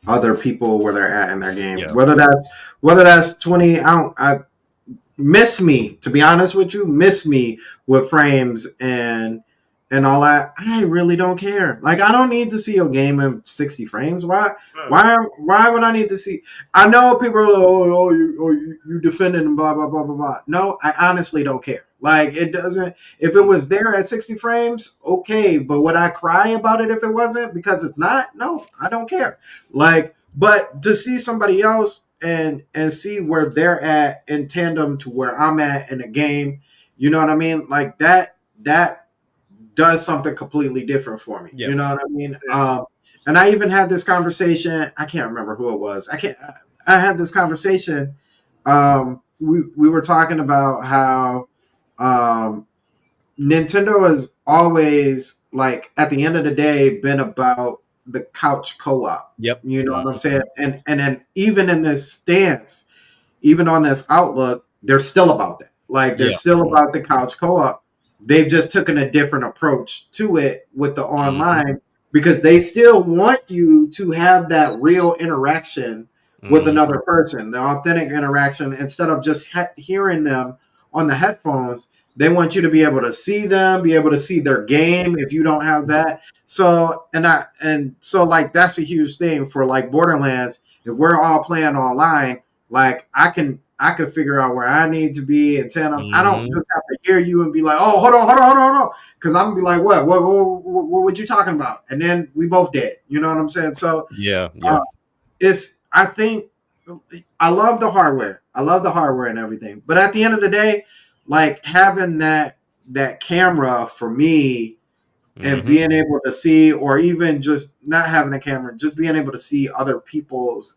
other people where they're at in their game. Yeah. Whether that's 20, I miss me, to be honest with you, miss me with frames and all that. I really don't care. Like, I don't need to see a game in 60 frames. Why would I need to see? I know people are like, you defended and blah blah blah blah blah. No, I honestly don't care. Like, it doesn't. If it was there at 60 frames, okay. But would I cry about it if it wasn't? Because it's not. No, I don't care. Like, but to see somebody else and see where they're at in tandem to where I'm at in a game, you know what I mean? Like that does something completely different for me. Yeah. You know what I mean? And I even had this conversation. I can't remember who it was. I had this conversation. We were talking about how Nintendo has always, like, at the end of the day, been about the couch co-op. Yep. You know what I'm saying? And then even in this stance, even on this outlook, they're still about that. Like, they're still about the couch co-op. They've just taken a different approach to it with the online because they still want you to have that real interaction with another person, the authentic interaction, instead of just hearing them on the headphones. They want you to be able to see them, be able to see their game if you don't have that. So, so like, that's a huge thing for like Borderlands. If we're all playing online, like I can figure out where I need to be and tell them. I don't just have to hear you and be like, oh, hold on. Because I'm gonna be like, what were you talking about? And then we both dead. You know what I'm saying? So I think I love the hardware. I love the hardware and everything. But at the end of the day, like having that camera for me and being able to see, or even just not having a camera, just being able to see other people's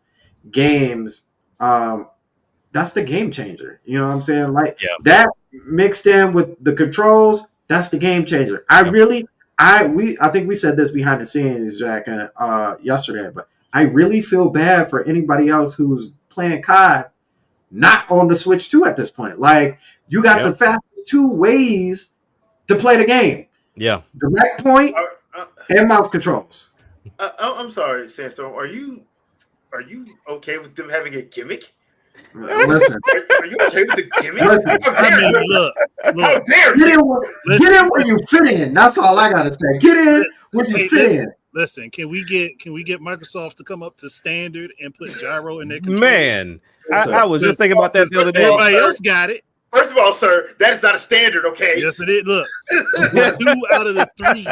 games, that's the game changer. You know what I'm saying? Like that mixed in with the controls, that's the game changer. I think we said this behind the scenes, Jack, yesterday, but I really feel bad for anybody else who's playing COD not on the Switch 2 at this point. Like, you got the fastest two ways to play the game. Yeah. Direct point and mouse controls. I'm sorry, Sandstorm. Are you okay with them having a gimmick? Listen. Are you okay with the gimmick? Look. How dare you? Get in where you fit in. That's all I gotta say. Get in where you fit in. Listen, can we get Microsoft to come up to standard and put gyro in their controller? Man, I was just thinking about that the other day. Everybody else got it. First of all, sir, that is not a standard, okay? Yes, it is. Look, 2 out of the 3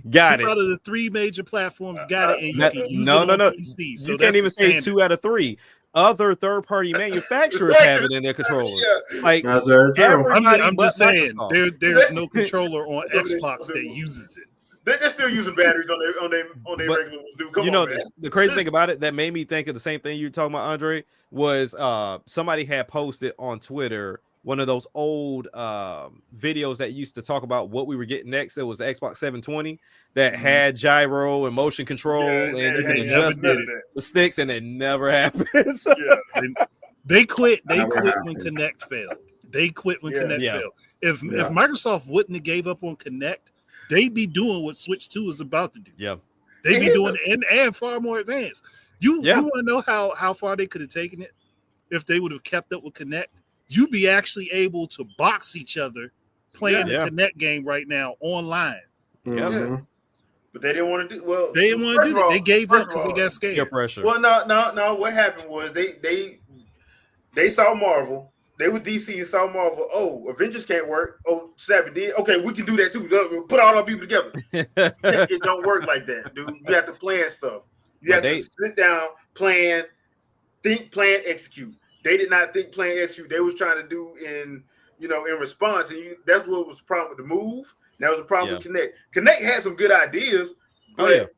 got it. 2 out of the 3 major platforms got it, and you can use it on PC. So you can't even say 2 out of 3. Other third-party manufacturers have it in their controller. Like, I'm just saying, there's no controller on Xbox that uses it. They're still using batteries on their regular ones, dude. Come on, man. The crazy thing about it that made me think of the same thing you're talking about, Andre, was somebody had posted on Twitter one of those old videos that used to talk about what we were getting next. It was the Xbox 720 that had gyro and motion control, and you can adjust the sticks, and it never happened. They quit when Kinect failed. They quit when Kinect failed. If Microsoft wouldn't have gave up on Kinect, they'd be doing what Switch 2 is about to do. Yeah. They'd be doing it and far more advanced. You want to know how far they could have taken it if they would have kept up with Kinect? You'd be actually able to box each other playing the Kinect game right now online. Yeah. But they didn't want to do They didn't want to do it. They gave up because they got scared. Peer pressure. Well, no. What happened was they saw Marvel. They were DC and saw Marvel. Oh, Avengers can't work. Oh, snap, it did. Okay, we can do that too. Put all our people together. It don't work like that, dude. You have to plan stuff. You have to sit down, plan, think, plan, execute. They did not think, plan, execute. They was trying to do in response, and that's what was the problem with the move. That was the problem with Kinect. Kinect had some good ideas, but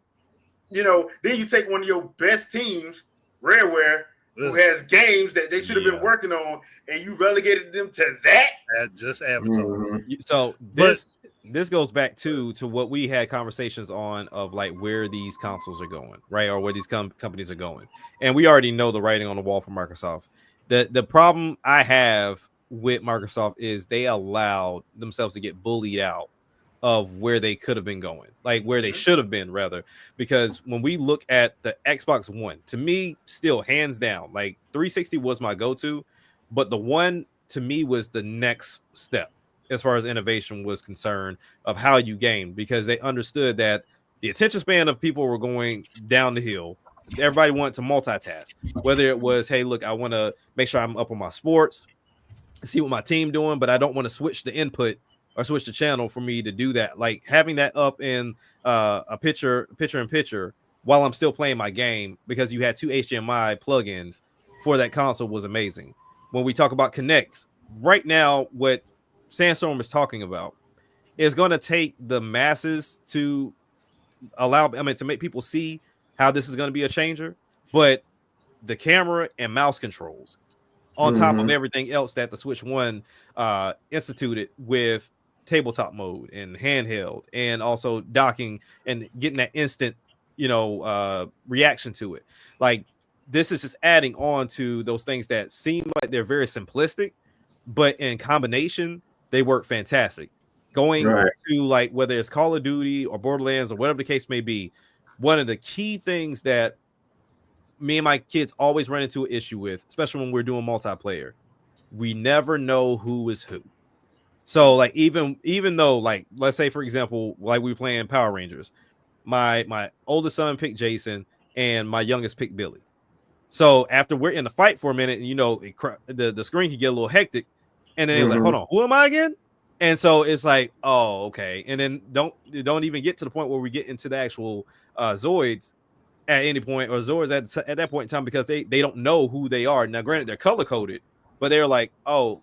then you take one of your best teams, Rareware, who has games that they should have been working on, and you relegated them to that. Just avatars. So this this goes back to what we had conversations on of like where these consoles are going, right? Or where these companies are going. And we already know the writing on the wall for Microsoft. The problem I have with Microsoft is they allowed themselves to get bullied out of where they could have been going, like where they should have been rather. Because when we look at the Xbox One, to me, still hands down, like 360 was my go-to, but the one to me was the next step as far as innovation was concerned of how you game, because they understood that the attention span of people were going down the hill. Everybody wanted to multitask, whether it was, hey, look, I want to make sure I'm up on my sports, see what my team doing, but I don't want to switch the input or switch the channel for me to do that. Like having that up in a picture in picture while I'm still playing my game, because you had two HDMI plugins for that console, was amazing. When we talk about Connect right now, what Sandstorm is talking about is going to take the masses to to make people see how this is going to be a changer, but the camera and mouse controls on top of everything else that the Switch One instituted with tabletop mode and handheld, and also docking and getting that instant, reaction to it. Like this is just adding on to those things that seem like they're very simplistic, but in combination they work fantastic. Going Right. to like whether it's Call of Duty or Borderlands or whatever the case may be, one of the key things that me and my kids always run into an issue with, especially when we're doing multiplayer, we never know who is who. So like even though, like, let's say for example, like we were playing Power Rangers, my oldest son picked Jason and my youngest picked Billy. So after we're in the fight for a minute, the screen can get a little hectic, and then it was like, hold on, who am I again? And so it's like, oh, okay. And then don't even get to the point where we get into the actual Zoids at any point, or Zords at that point in time, because they don't know who they are. Now, granted, they're color coded, but they're like, I'm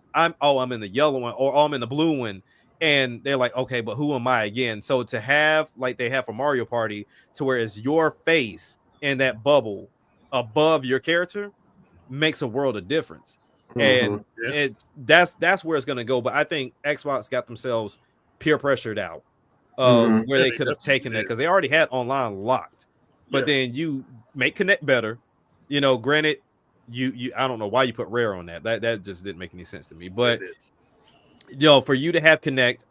in the yellow one, or I'm in the blue one, and they're like, okay, but who am I again? So to have like they have for Mario Party, to where it's your face in that bubble above your character, makes a world of difference. And that's where it's gonna go. But I think Xbox got themselves peer pressured out of where they could have taken that, because they already had online locked. But then you make Connect better. Granted, you I don't know why you put Rare on that. That just didn't make any sense to me. But for you to have Connect,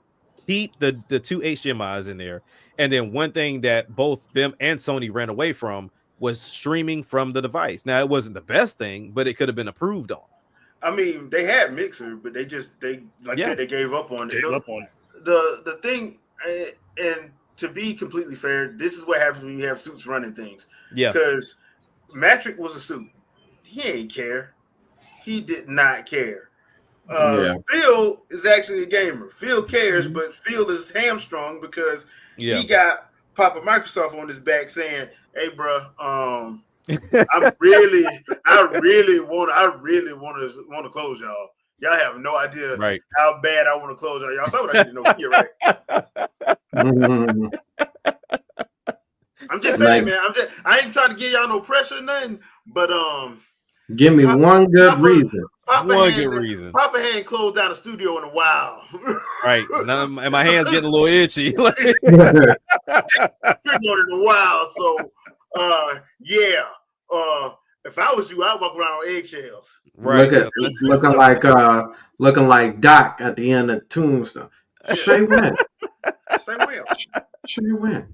keep the two HDMIs in there, and then one thing that both them and Sony ran away from was streaming from the device. Now, it wasn't the best thing, but it could have been approved on. I mean, they had Mixer, but they like I said, they gave up on it. The thing, and to be completely fair, this is what happens when you have suits running things. Yeah. Because Matrick was a suit. He ain't care. He did not care. Phil is actually a gamer. Phil cares, but Phil is hamstrung because he got Papa Microsoft on his back saying, "Hey, bro, I really want to close y'all. Y'all have no idea how bad I want to close y'all. Y'all saw what I did in Nokia, right?" I'm just saying, man. I ain't trying to give y'all no pressure or nothing, but give me one good reason. Papa hadn't closed down the studio in a while. Right. And my hands getting a little itchy. Been on it a while. So if I was you, I'd walk around on eggshells. Right. Looking like Doc at the end of Tombstone. Shay win. Shay win.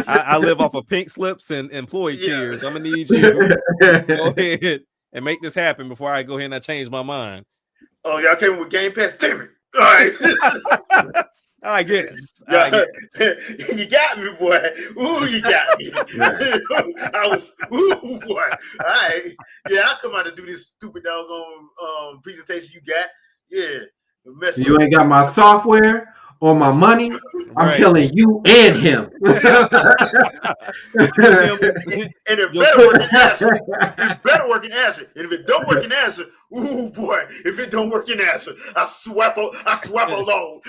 I live off of pink slips and employee tears. I'm gonna need you to go ahead and make this happen before I go ahead and change my mind. Oh, y'all came with Game Pass? Damn it. All right. I guess. You got me, boy. Ooh, you got me. Ooh, boy. All right. Yeah, I'll come out and do this stupid doggone presentation you got. Yeah. You ain't got my software or my money. I'm killing you and him. And it better work in Azure. And if it don't work in Azure, ooh boy, if it don't work in Azure, I swap alone.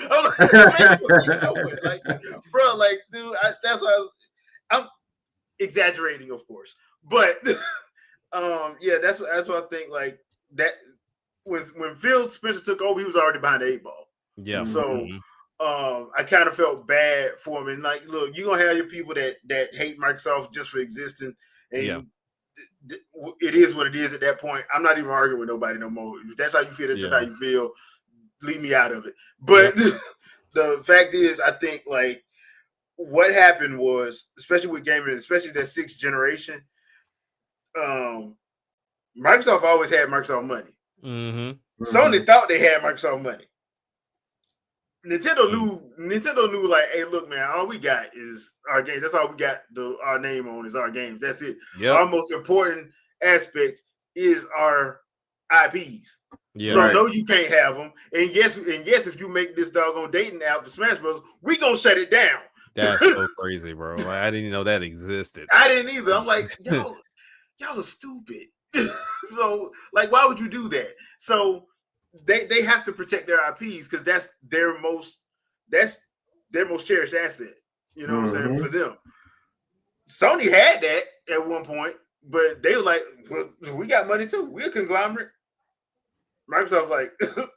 Like, bro, like, dude, that's what I'm exaggerating, of course. But that's what I think, like that. when Phil Spencer took over, he was already behind the 8 ball. Yeah. So I kind of felt bad for him. And like, look, you're gonna have your people that hate Microsoft just for existing, and it is what it is at that point. I'm not even arguing with nobody no more. If that's how you feel, that's just how you feel. Leave me out of it. But the fact is, I think like what happened was, especially with gaming, especially that 6th generation, Microsoft always had Microsoft money. Sony thought they had Microsoft money. Nintendo knew like, hey, look, man, all we got is our games. That's all we got our name on is our games. That's it. Our most important aspect is our IPs. So no, you can't have them. And yes, if you make this doggone dating app for Smash Bros, we gonna shut it down. That's so crazy, bro. Like, I didn't know that existed. I didn't either. I'm like, y'all are stupid. So like, why would you do that? So they have to protect their IPs because that's their most cherished asset. You know what I'm saying? For them. Sony had that at one point, but they were like, well, we got money too. We're a conglomerate. Microsoft like,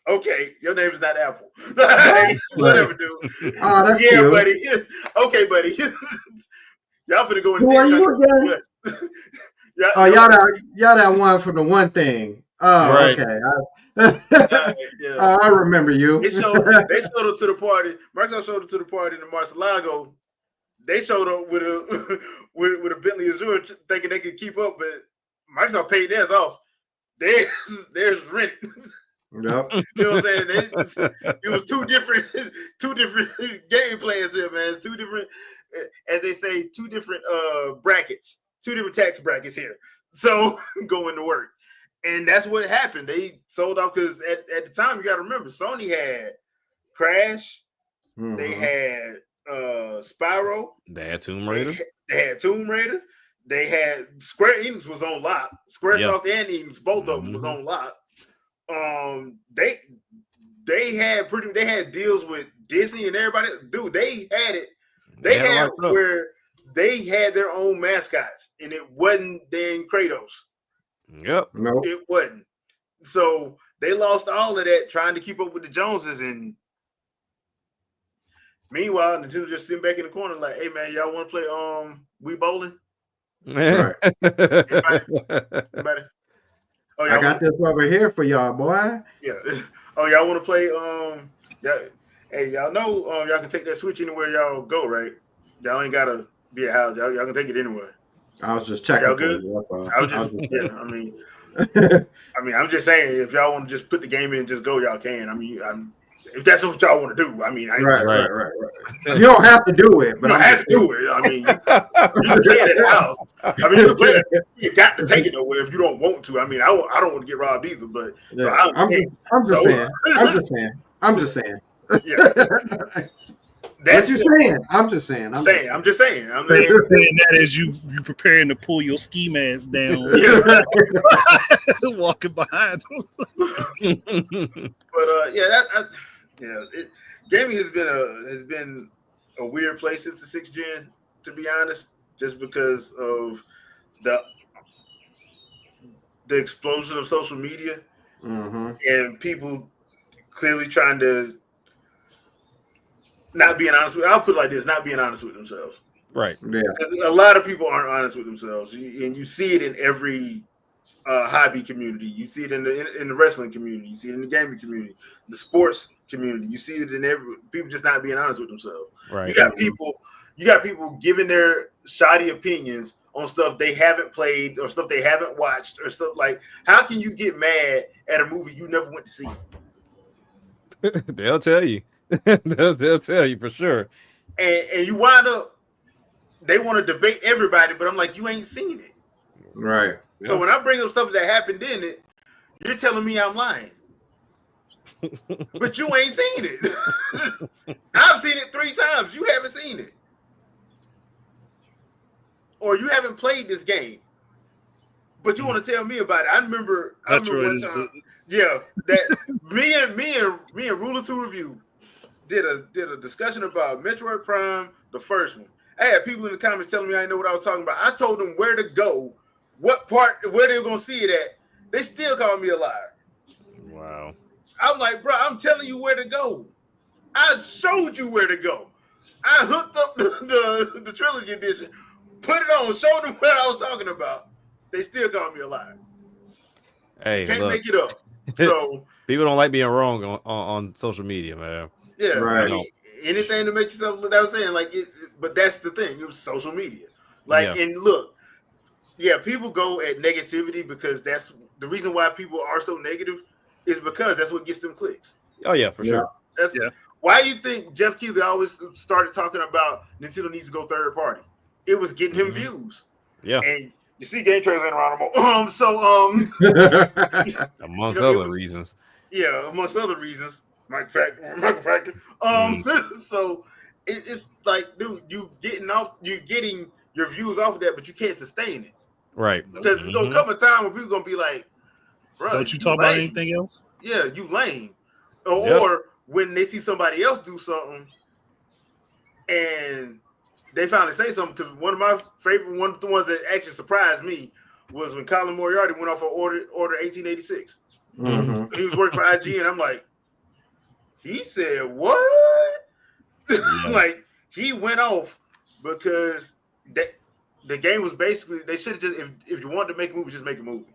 okay, your name is not Apple. Whatever, dude. Oh, that's yeah, cute. buddy. Okay, buddy. Y'all finna go in Who are you again? Y'all that one from the one thing. Oh, okay. I remember you. They showed up to the party. Microsoft showed up to the party in the Mar-a-Lago. They showed up with a with a Bentley Azure, thinking they could keep up, but Microsoft paid theirs off. There's rent. Yep. You know what I'm saying? It was two different game plans here, man. It's two different, as they say, two different brackets, two different tax brackets here. So going to work. And that's what happened. They sold off because at the time, you got to remember, Sony had Crash. They had Spyro. They had Tomb Raider. They had Tomb Raider. They had Square Enix was on lock. Squaresoft and Enix, both of them was on lock. They had deals with Disney and everybody. Dude, they had it. They had where they had their own mascots, and it wasn't then Kratos. Yep. No, it wasn't. So they lost all of that trying to keep up with the Joneses, and meanwhile, Nintendo just sitting back in the corner like, "Hey man, y'all want to play Wii bowling?" Right. Anybody? Oh, I got this over here for y'all, boy. Yeah. Oh, y'all want to play? Hey, y'all know y'all can take that Switch anywhere y'all go, right? Y'all ain't gotta be a house. Y'all can take it anywhere. I was just checking. Y'all good? I mean, I'm just saying, if y'all want to just put the game in and just go, y'all can. I mean, if that's what y'all want to do, I mean, right. You don't have to do it, but I have to do it. I mean, you can play it at the house. I mean, you can play it. You got to take it nowhere if you don't want to. I mean, I don't want to get robbed either. But yeah. I'm just saying. Yeah. That's what you're saying. I'm just saying. I'm just saying. That is you preparing to pull your ski mask down, walking behind them. But gaming has been a weird place since the 6th gen, to be honest, just because of the explosion of social media and people clearly trying to not being honest with. I'll put it like this: not being honest with themselves. Right. Yeah. A lot of people aren't honest with themselves, and you see it in every hobby community. You see it in the wrestling community. You see it in the gaming community, the sports community. You see it in every people just not being honest with themselves. Right. You got people giving their shoddy opinions on stuff they haven't played or stuff they haven't watched or stuff like. How can you get mad at a movie you never went to see? They'll tell you. They'll tell you for sure. And you wind up, they want to debate everybody, but I'm like, you ain't seen it. Right. So when I bring up stuff that happened in it, you're telling me I'm lying. But you ain't seen it. I've seen it 3 times. You haven't seen it. Or you haven't played this game. But you want to tell me about it. I remember one time, that me and Ruler 2 Review did a discussion about Metroid Prime, the first one. I had people in the comments telling me I didn't know what I was talking about. I told them where to go, what part, where they were going to see it at. They still called me a liar. Wow. I'm like, bro, I'm telling you where to go. I showed you where to go. I hooked up the trilogy edition, put it on, showed them what I was talking about. They still call me a liar. Hey, Can't look. make it up. So People don't like being wrong on social media, man. yeah, Right. I mean, anything to make yourself look. I was saying like, but that's the thing. It was social media. Like, Yeah. and look, yeah, people go at negativity because that's the reason why people are so negative is because that's what gets them clicks. Oh yeah, for sure. That's Yeah. why you think Jeff Keighley always started talking about Nintendo needs to go third party. It was getting him views. Yeah. And you see game trailers ain't around no more. Amongst it other was- reasons. Yeah, amongst other reasons. Michael Factor. So it's like, dude, you're getting your views off of that, but you can't sustain it. Right. Because it's gonna come a time when people gonna be like, bro, Don't you talk about anything else? Yeah, you lame. Yep. Or when they see somebody else do something and they finally say something, because one of the ones that actually surprised me was when Colin Moriarty went off of Order 1886. Mhm. He was working for IG, and I'm like, he said what? Yeah. Like, he went off because the game was basically, they should have just, if you wanted to make a movie, just make a movie.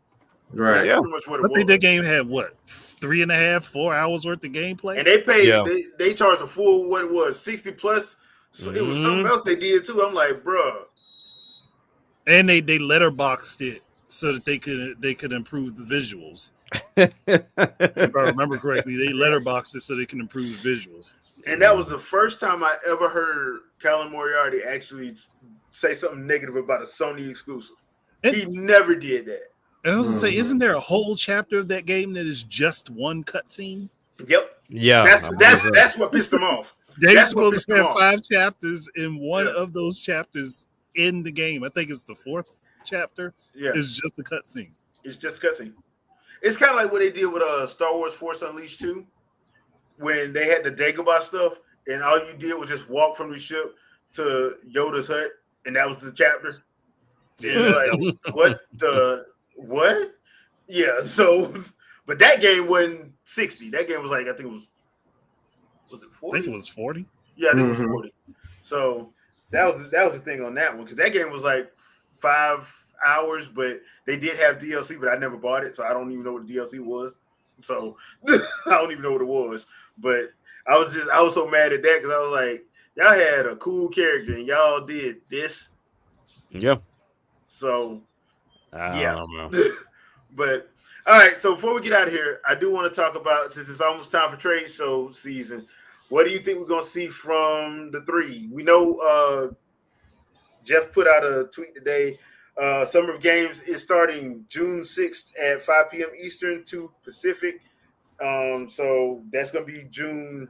Right. That's Yeah. pretty much what it I was. think that game had what 3.5, 4 hours worth of gameplay. And they paid, Yeah. they charged a full, what it was, 60 plus. So it was something else they did too. I'm like, bruh. And they letterboxed it so that they could improve the visuals. Mm-hmm. If I remember correctly, they letterboxed it so they can improve the visuals. And that was the first time I ever heard Colin Moriarty actually say something negative about a Sony exclusive. He never did that. And I was gonna say, isn't there a whole chapter of that game that is just one cutscene? Yep. Yeah. That's what pissed him off. They're That's what supposed pissed to him have off. 5 chapters, and one of those chapters in the game, I think it's the 4th chapter, is just a cutscene. It's just cutscene. It's kind of like what they did with Star Wars Force Unleashed 2, when they had the Dagobah stuff, and all you did was just walk from the ship to Yoda's hut, and that was the chapter. And what? Yeah, so, but that game wasn't 60. That game was like, I think it was it 40? I think it was 40. Yeah, I think it was 40. So that was the thing on that one, because that game was like 5 hours, but they did have DLC, but I never bought it, so I don't even know what the DLC was. So I don't even know what it was. But I was so mad at that because I was like, y'all had a cool character and y'all did this. Yeah. So I don't know. But all right, so before we get out of here, I do want to talk about, since it's almost time for trade show season, what do you think we're gonna see from the 3? We know Jeff put out a tweet today. Summer of Games is starting June 6th at 5 p.m. Eastern, 2 Pacific. So that's going to be June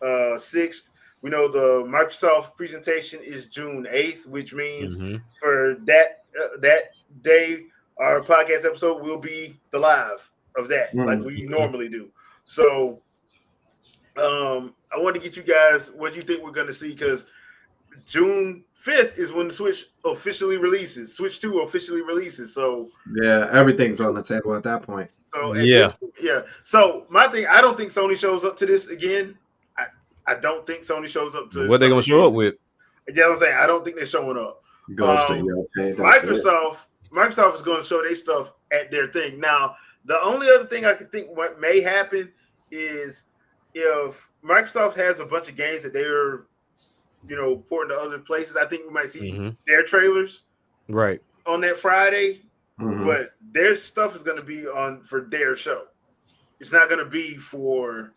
6th. We know the Microsoft presentation is June 8th, which means for that day, our podcast episode will be the live of that, like we normally do. So I want to get you guys what you think we're going to see, because June 5th is when the Switch officially releases. Switch 2 officially releases. So yeah, everything's on the table at that point. So yeah. So my thing, I don't think Sony shows up to this again. I don't think Sony shows up to what they gonna show up with. You know what I'm saying? I don't think they're showing up. Ghost of Yotei, Microsoft is going to show their stuff at their thing. Now, the only other thing I could think what may happen is if Microsoft has a bunch of games that they're, porting to other places, I think we might see their trailers right on that Friday. But their stuff is going to be on for their show. It's not going to be for,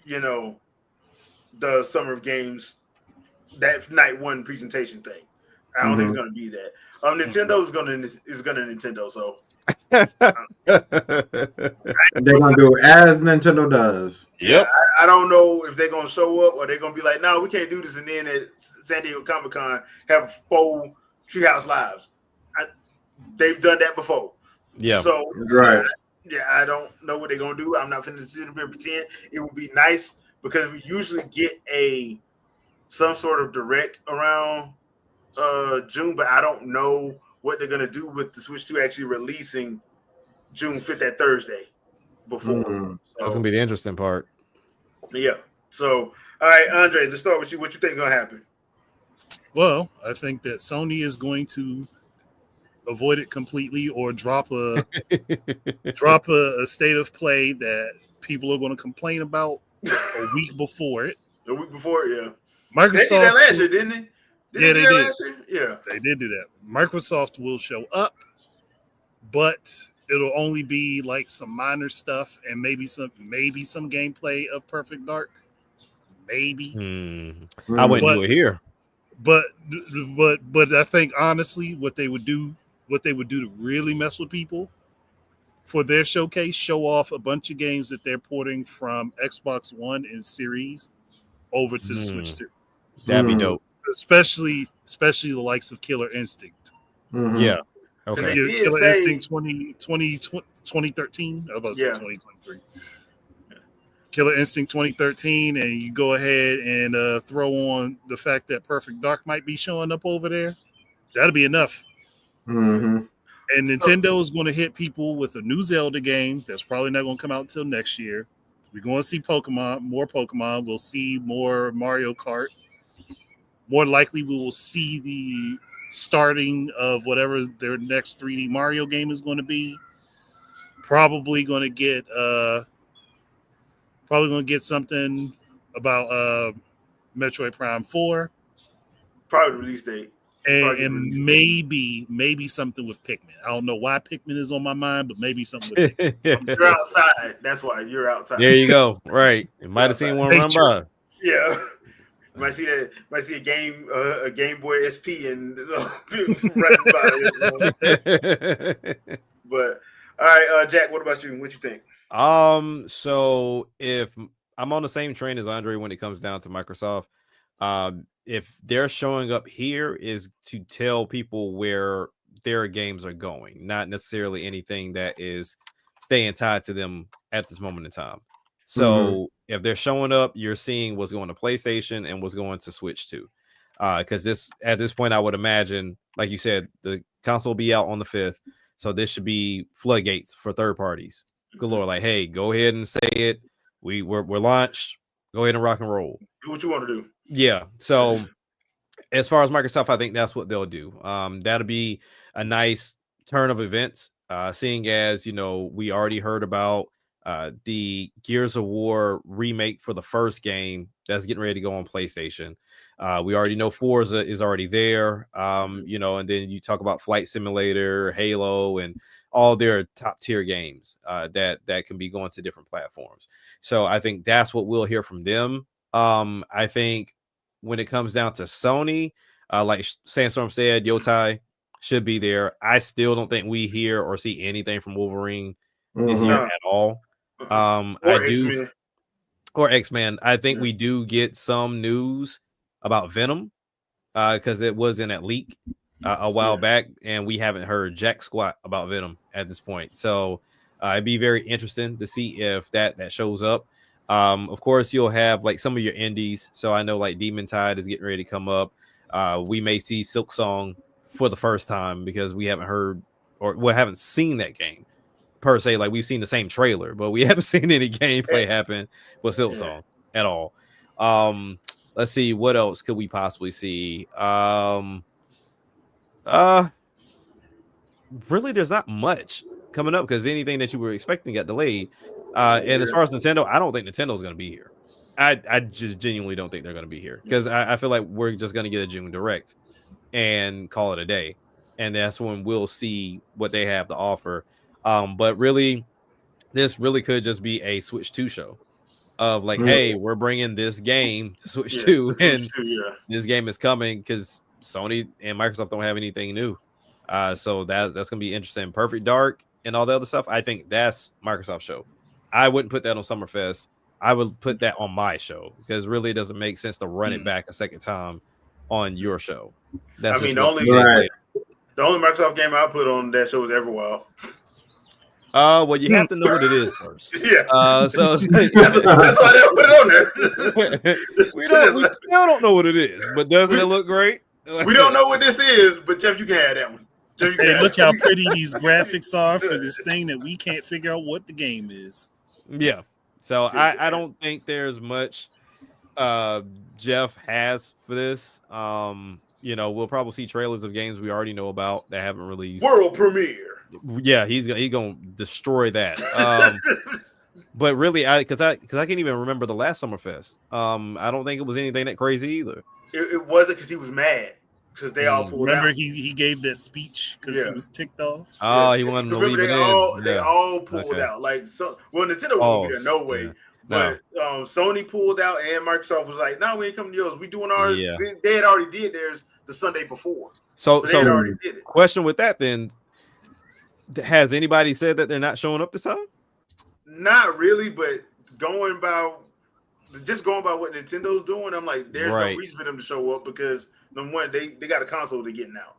the Summer of Games, that night one presentation thing. I don't think it's going to be that. Nintendo is going to Nintendo. So they're going to do as Nintendo does. Yep. I don't know if they're going to show up or they're going to be like, no, we can't do this. And then at San Diego Comic-Con have 4 Treehouse Lives. They've done that before. Yeah. So right. I don't know what they're gonna do. I'm not finna sit here and pretend. It would be nice because we usually get some sort of direct around June, but I don't know what they're gonna do with the Switch 2 actually releasing June 5th, that Thursday. before. Mm. That's gonna be the interesting part. Yeah. So, all right, Andre, let's start with you. What you think is gonna happen? Well, I think that Sony is going to avoid it completely or drop a state of play that people are going to complain about a week before it. The week before, yeah. They did Microsoft, that last year, didn't they? Yeah, they did. Last year? Yeah. They did do that. Microsoft will show up, but it'll only be like some minor stuff and maybe some gameplay of Perfect Dark. Maybe. I wouldn't do it here. But I think honestly what they would do to really mess with people for their showcase, show off a bunch of games that they're porting from Xbox One and Series over to the Switch 2. That'd be dope. Especially the likes of Killer Instinct. Mhm. Yeah. Okay. Killer Instinct 2013. I was about to say 2023. Killer Instinct 2013, and you go ahead and throw on the fact that Perfect Dark might be showing up over there. That'll be enough. Mm-hmm. And Nintendo is going to hit people with a new Zelda game that's probably not going to come out until next year. We're going to see more Pokemon. We'll see more Mario Kart. More likely, we will see the starting of whatever their next 3D Mario game is going to be. Probably going to get something about Metroid Prime 4. Probably release date. And maybe something with Pikmin. I don't know why Pikmin is on my mind, but maybe something with Pikmin. You're outside. That's why you're outside. There you go. Right. You might have seen one run by. Yeah. You might see that. Might see a Game Boy SP and running by. But all right, Jack. What about you? What you think? So if I'm on the same train as Andre when it comes down to Microsoft, if they're showing up here is to tell people where their games are going, not necessarily anything that is staying tied to them at this moment in time. So if they're showing up, you're seeing what's going to PlayStation and what's going to Switch too. Because at this point, I would imagine, like you said, the console will be out on the 5th. So this should be floodgates for third parties galore. Like, hey, go ahead and say it. We're launched. Go ahead and rock and roll. Do what you want to do. Yeah. So as far as Microsoft, I think that's what they'll do. That'll be a nice turn of events. Seeing as, we already heard about the Gears of War remake for the first game that's getting ready to go on PlayStation. We already know Forza is already there. And then you talk about Flight Simulator, Halo, and all their top tier games that can be going to different platforms. So I think that's what we'll hear from them. I think when it comes down to Sony, like Sandstorm said, Yotai should be there. I still don't think we hear or see anything from Wolverine this year at all. Or X-Men. I think we do get some news about Venom because it was in that leak a while back, and we haven't heard jack squat about Venom at this point. So it'd be very interesting to see if that shows up. Of course, you'll have like some of your indies. So I know like Demon Tide is getting ready to come up. We may see Silk Song for the first time because we haven't heard or we haven't seen that game per se. Like we've seen the same trailer, but we haven't seen any gameplay happen with Silk Song at all. Let's see, what else could we possibly see? Really, there's not much coming up because anything that you were expecting got delayed. And as far as Nintendo, I don't think Nintendo's going to be here. I just genuinely don't think they're going to be here because I feel like we're just going to get a June Direct and call it a day. And that's when we'll see what they have to offer. But really, this really could just be a Switch 2 show of like, hey, we're bringing this game to Switch 2 and this game is coming because Sony and Microsoft don't have anything new. So that's going to be interesting. Perfect Dark and all the other stuff. I think that's Microsoft show. I wouldn't put that on Summerfest. I would put that on my show because really it doesn't make sense to run it back a second time on your show. That's the only Microsoft game I put on that show is Everwild. Well, you have to know what it is first. So that's why I put it on there. we still don't know what it is, but doesn't it look great? We don't know what this is, but Jeff, you can have that one. Jeff, look how pretty these graphics are for this thing that we can't figure out what the game is. Yeah. So Stick to I that. don't think there's much Jeff has for this. We'll probably see trailers of games we already know about that haven't released. World premiere. Yeah, he's gonna destroy that. But really, because I can't even remember the last Summerfest. I don't think it was anything that crazy either. It wasn't because he was mad because they all pulled Remember, out. he gave that speech because he Yeah. was ticked off. Oh, he wanted to Remember, leave it in. they Yeah. all pulled Okay. out. Like Nintendo was gonna be there Pause. no way. Yeah. But Sony pulled out, and Microsoft was like, "No, we ain't coming to yours. We doing ours." Yeah. They had already did theirs the Sunday before, So they had already did it. question with that then: has anybody said that they're not showing up this time? Not really, but going by what Nintendo's doing, I'm like, there's no reason for them to show up because number one, they got a console they're getting out.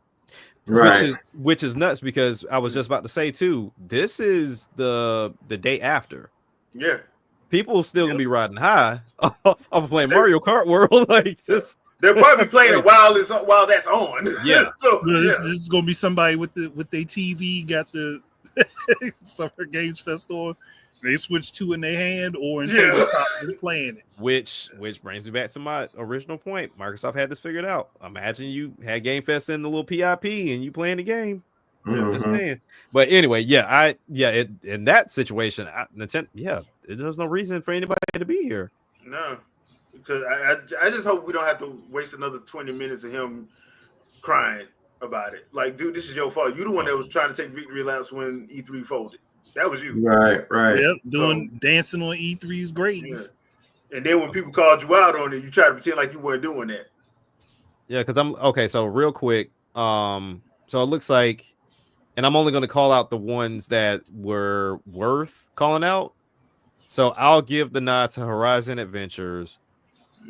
Right. Which is nuts because I was just about to say too, this is the day after. Yeah. People still gonna be riding high. I'm playing Mario Kart World like this. They'll probably be playing it while that's on. Yeah. So this is gonna be somebody with their TV got the Summer Games Fest on. They switch two in their hand or in tabletop just playing it. Which brings me back to my original point. Microsoft had this figured out. Imagine you had Game Fest in the little PIP and you playing the game. Just saying. But anyway, in that situation, Nintendo, there's no reason for anybody to be here. No, because I just hope we don't have to waste another 20 minutes of him crying about it. Like, dude, this is your fault. You're the one that was trying to take victory laps when E3 folded. That was you. Right. Yep, dancing on E3's great. Yeah. And then when people called you out on it, you try to pretend like you weren't doing that. Yeah, because I'm okay. So real quick, so it looks like, and I'm only going to call out the ones that were worth calling out. So I'll give the nod to Horizon Adventures.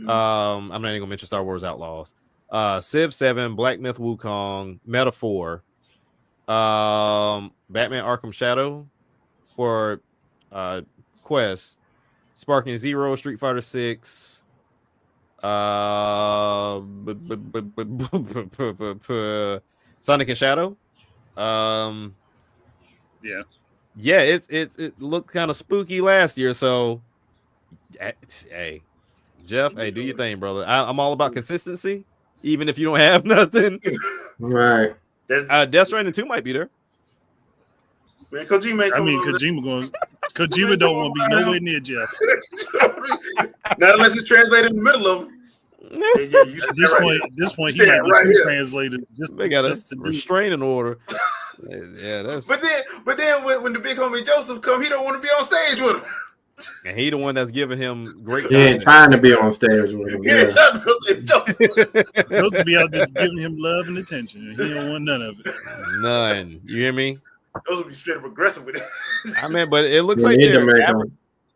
I'm not even gonna mention Star Wars Outlaws. Civ 7, Black Myth Wukong, Metaphor, Batman Arkham Shadow for Quest, Sparking Zero, Street Fighter 6, Sonic and Shadow. It looked kind of spooky last year. So, hey, Jeff, hey, do your thing, brother. I'm all about consistency, even if you don't have nothing. Right. Death Stranding 2 might be there. Man, Kojima don't want to be nowhere near Jeff. Not unless it's translated in the middle of them. Yeah, this point, he might be two translators. They got a restraining order. Yeah, that's. But then when the big homie Joseph come, he don't want to be on stage with him. And he the one that's giving him great. He ain't trying to be on stage with him. Yeah. Joseph be out there giving him love and attention, and he don't want none of it. None. You hear me? Those would be straight up aggressive with it. I mean, but it looks like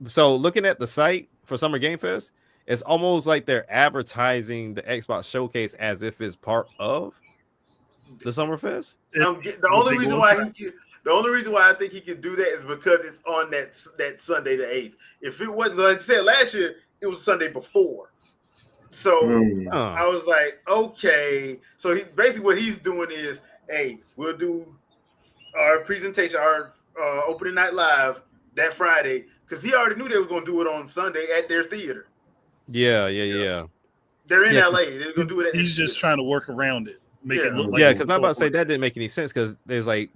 so looking at the site for Summer Game Fest, it's almost like they're advertising the Xbox Showcase as if it's part of the Summerfest. The only reason why I think he can do that is because it's on that Sunday the 8th. If it wasn't, like I said last year, it was Sunday before. So I was like, okay. So basically what he's doing is, hey, we'll do our presentation, our opening night live that Friday, because he already knew they were going to do it on Sunday at their theater. Yeah. They're in LA. They're going to do it. He's just trying to work around it. Make it look like because I'm about to say that didn't make any sense because there's like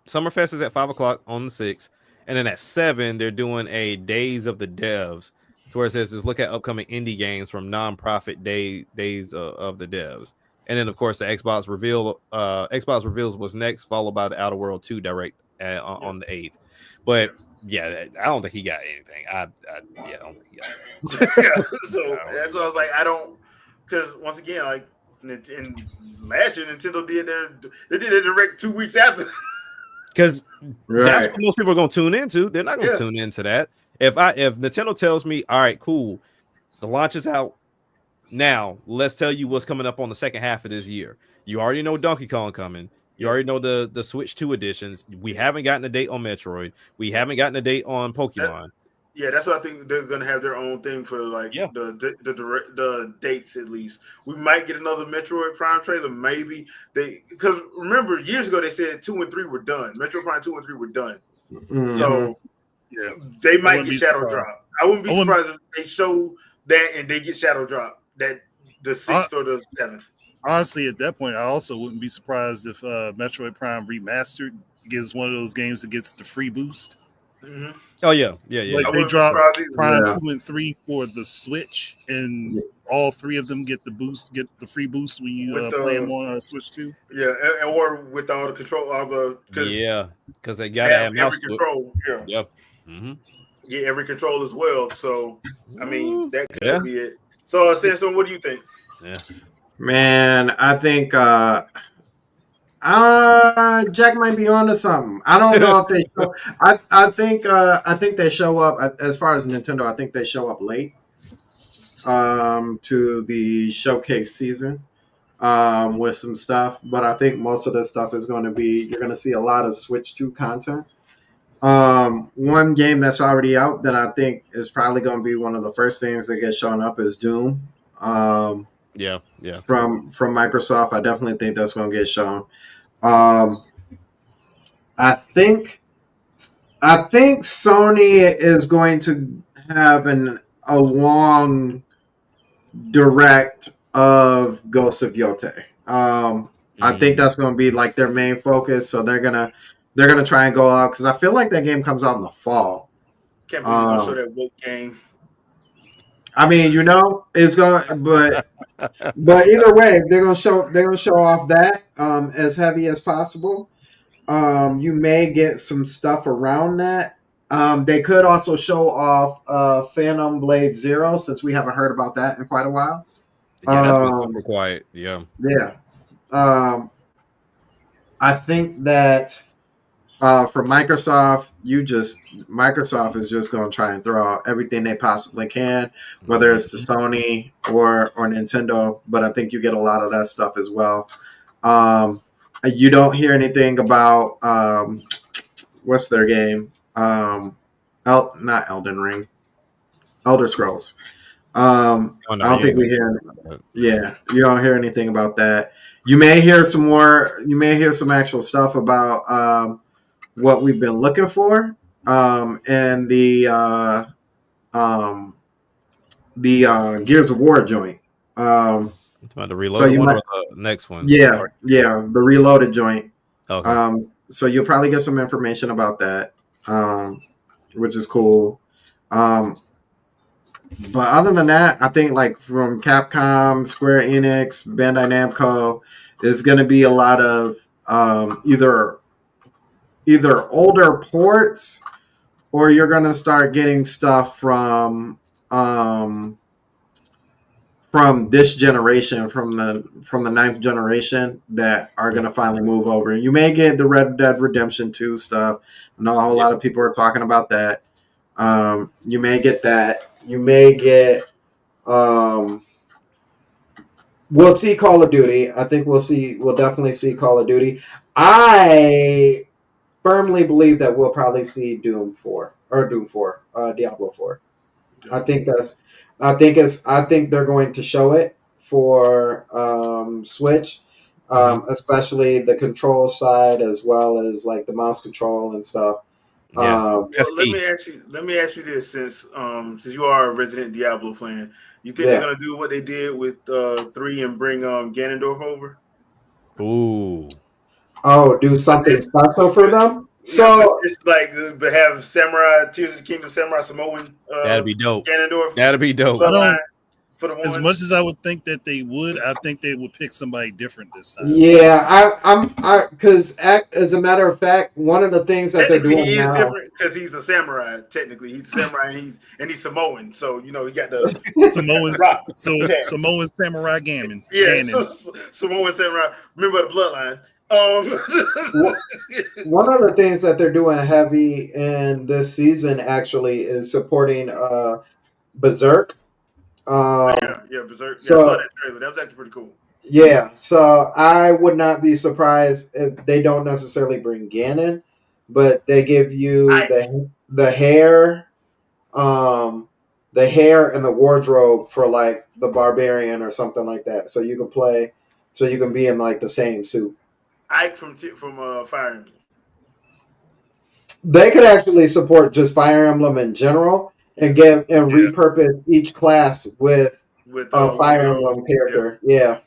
Summerfest is at 5:00 on the 6th, and then at 7 they're doing a Days of the Devs, to where it says look at upcoming indie games from nonprofit days of the devs, and then of course the Xbox reveals what's next, followed by the Outer World 2 direct on the 8th. But I don't think he got anything. I don't think he got anything. So that's why I was like, I don't, because once again, like. And last year, Nintendo did their direct 2 weeks after. Because that's what most people are going to tune into. They're not going to tune into that. If Nintendo tells me, all right, cool, the launch is out now, let's tell you what's coming up on the second half of this year. You already know Donkey Kong coming. You already know the Switch 2 editions. We haven't gotten a date on Metroid. We haven't gotten a date on Pokemon. That's what I think they're gonna have their own thing for the dates at least. We might get another Metroid Prime trailer, maybe because remember years ago they said 2 and 3 were done. Metroid Prime 2 and 3 were done. Mm-hmm. So Yeah. they might wouldn't get be shadow surprised. drop. I wouldn't be I wouldn't- surprised if they show that and they get shadow drop that the 6th or the 7th. Honestly, at that point, I also wouldn't be surprised if Metroid Prime Remastered gives one of those games that gets the free boost. Mm-hmm. Oh yeah. Like I they wouldn't be drop surprised either. Prime Yeah. 2 and 3 for the Switch, and all 3 of them get the boost, get the free boost when you With play the- them on Switch 2. Yeah, or with all the control, all the Yeah, because they gotta have every mouse to it. control. Yeah, Yep. Mm-hmm. get every control as well. So I mean, that could Yeah. be it. So Samson, what do you think? Yeah. Man, I think Jack might be onto something. I don't know if they show. I think they show up as far as Nintendo. I think they show up late to the showcase season with some stuff, but I think most of this stuff is going to be you're going to see a lot of Switch 2 content. One game that's already out that I think is probably going to be one of the first things that gets shown up is Doom. Yeah. Yeah. From Microsoft, I definitely think that's going to get shown. Um, I think Sony is going to have a long direct of Ghost of Yote. I think that's going to be like their main focus. So they're gonna try and go out because I feel like that game comes out in the fall. Can't believe you're gonna show that woke game. I mean, it's going, but either way, they're gonna show off that as heavy as possible. You may get some stuff around that. They could also show off Phantom Blade Zero since we haven't heard about that in quite a while. Yeah, that's been super quiet. Yeah. Yeah. I think that for Microsoft, Microsoft is just going to try and throw out everything they possibly can, whether it's to Sony or Nintendo. But I think you get a lot of that stuff as well. You don't hear anything about what's their game? Not Elden Ring, Elder Scrolls. I don't think we hear. Yeah, you don't hear anything about that. You may hear some more. You may hear some actual stuff about what we've been looking for, and the Gears of War joint. About the reloaded one or the next one? Yeah, the reloaded joint. Okay. So you'll probably get some information about that, which is cool. But other than that, I think like from Capcom, Square Enix, Bandai Namco, there's going to be a lot of either older ports, or you're going to start getting stuff from this generation, from the ninth generation, that are going to finally move over. You may get the Red Dead Redemption 2 stuff. I know a whole lot of people are talking about that. You may get that. You may get. We'll see Call of Duty. I think we'll definitely see Call of Duty. I firmly believe that we'll probably see Doom 4 or Doom 4, Diablo 4. I think they're going to show it for Switch, especially the control side as well as like the mouse control and stuff. Yeah. Let me ask you this, since you are a resident Diablo fan, you think they're gonna do what they did with 3 and bring Ganondorf over? Ooh. Oh, do something special for them? So it's like have Samurai Tears of the Kingdom Samurai Samoan. That'd be dope. Ganondorf. That'd be dope. For the as much as I would think that they would, I think they would pick somebody different this time. Yeah, because as a matter of fact, one of the things that they're doing he is now, different because he's a samurai. Technically, he's a samurai and he's Samoan. So he got the Samoan Samoan Samurai Gammon. Yeah, Samoan Samurai. Remember the bloodline. One of the things that they're doing heavy in this season actually is supporting Berserk. Berserk. So, I saw that trailer. That was actually pretty cool. Yeah, so I would not be surprised if they don't necessarily bring Ganon, but they give you the hair and the wardrobe for like the barbarian or something like that. So you can be in like the same suit. Ike from Fire Emblem. they could actually support just Fire Emblem in general and repurpose each class with with a one of Fire those. Emblem character. Yeah,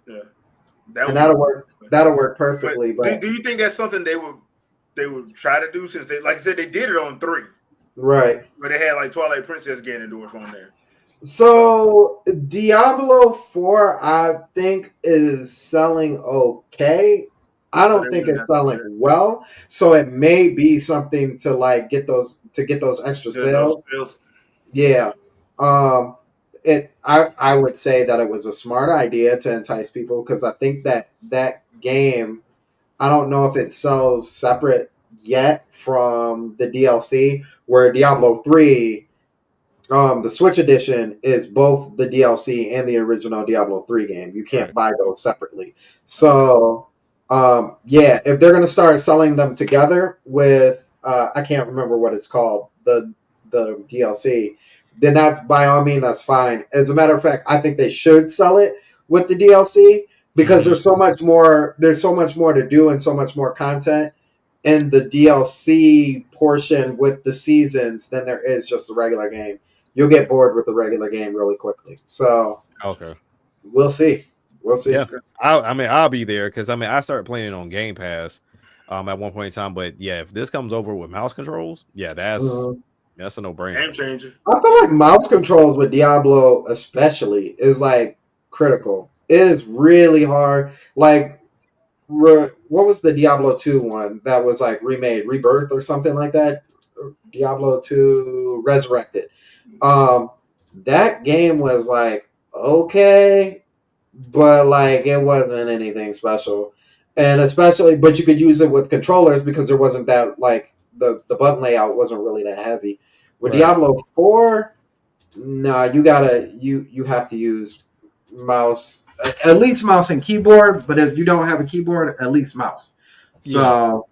Yeah, that and would be that'll cool. work. That'll work But perfectly. But do you think that's something they would try to do, since they, like I said, they did it on 3, right. where they had like Twilight Princess Ganondorf on there. So Diablo 4, I think, is selling okay. I So don't they think wouldn't it's have to do selling that. well. So it may be something to like get those extra Yeah, those sales. sales. Yeah. Um I would say that it was a smart idea to entice people because I think that game, I don't know if it sells separate yet from the DLC, where Diablo 3, the Switch edition is both the DLC and the original Diablo 3 game. You can't Right. buy those separately. So, yeah, if they're going to start selling them together with, I can't remember what it's called, the DLC, then that, by all means, that's fine. As a matter of fact, I think they should sell it with the DLC because Mhm. there's so much more to do and so much more content in the DLC portion with the seasons than there is just the regular game. You'll get bored with the regular game really quickly. So Okay. we'll see. We'll see. Yeah. I mean, I'll be there because I started playing it on Game Pass at one point in time. But yeah, if this comes over with mouse controls, yeah, that's Mhm. a no brainer. Game changer. I feel like mouse controls with Diablo, especially, is like critical. It is really hard. Like, what was the Diablo 2 one that was like remade, Rebirth or something like that? Diablo 2 Resurrected. Um, that game was like okay, but like it wasn't anything special. And especially, but you could use it with controllers because there wasn't that like the button layout wasn't really that heavy. With Right. Diablo 4, no, you have to use mouse, at least mouse and keyboard. But if you don't have a keyboard, at least mouse. Yeah. So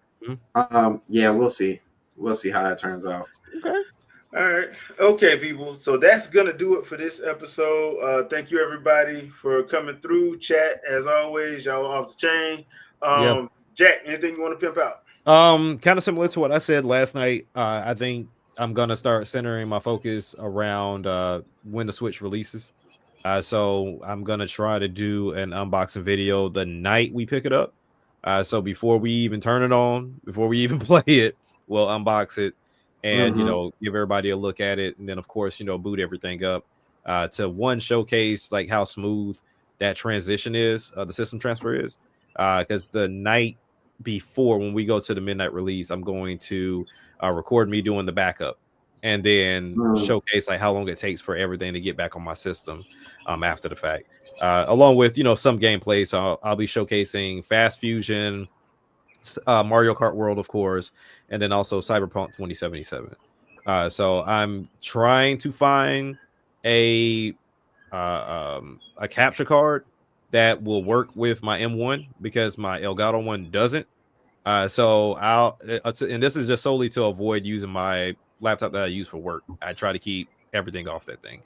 Mhm. yeah, we'll see. We'll see how it turns out. Okay. All right. Okay, people. So that's going to do it for this episode. Thank you, everybody, for coming through. Chat, as always, y'all off the chain. Yeah. Jack, anything you want to pimp out? Kind of similar to what I said last night. I think I'm gonna start centering my focus around when the Switch releases. So I'm gonna try to do an unboxing video the night we pick it up. So before we even turn it on, before we even play it, we'll unbox it and Mm-hmm. give everybody a look at it, and then of course boot everything up to one showcase like how smooth that transition is, the system transfer is, because the night before when we go to the midnight release, I'm going to record me doing the backup and then Mm-hmm. showcase like how long it takes for everything to get back on my system after the fact, along with some gameplay. So I'll be showcasing Fast Fusion, Mario Kart World, of course, and then also Cyberpunk 2077. So I'm trying to find a a capture card that will work with my M1 because my Elgato one doesn't. So and this is just solely to avoid using my laptop that I use for work. I try to keep everything off that thing.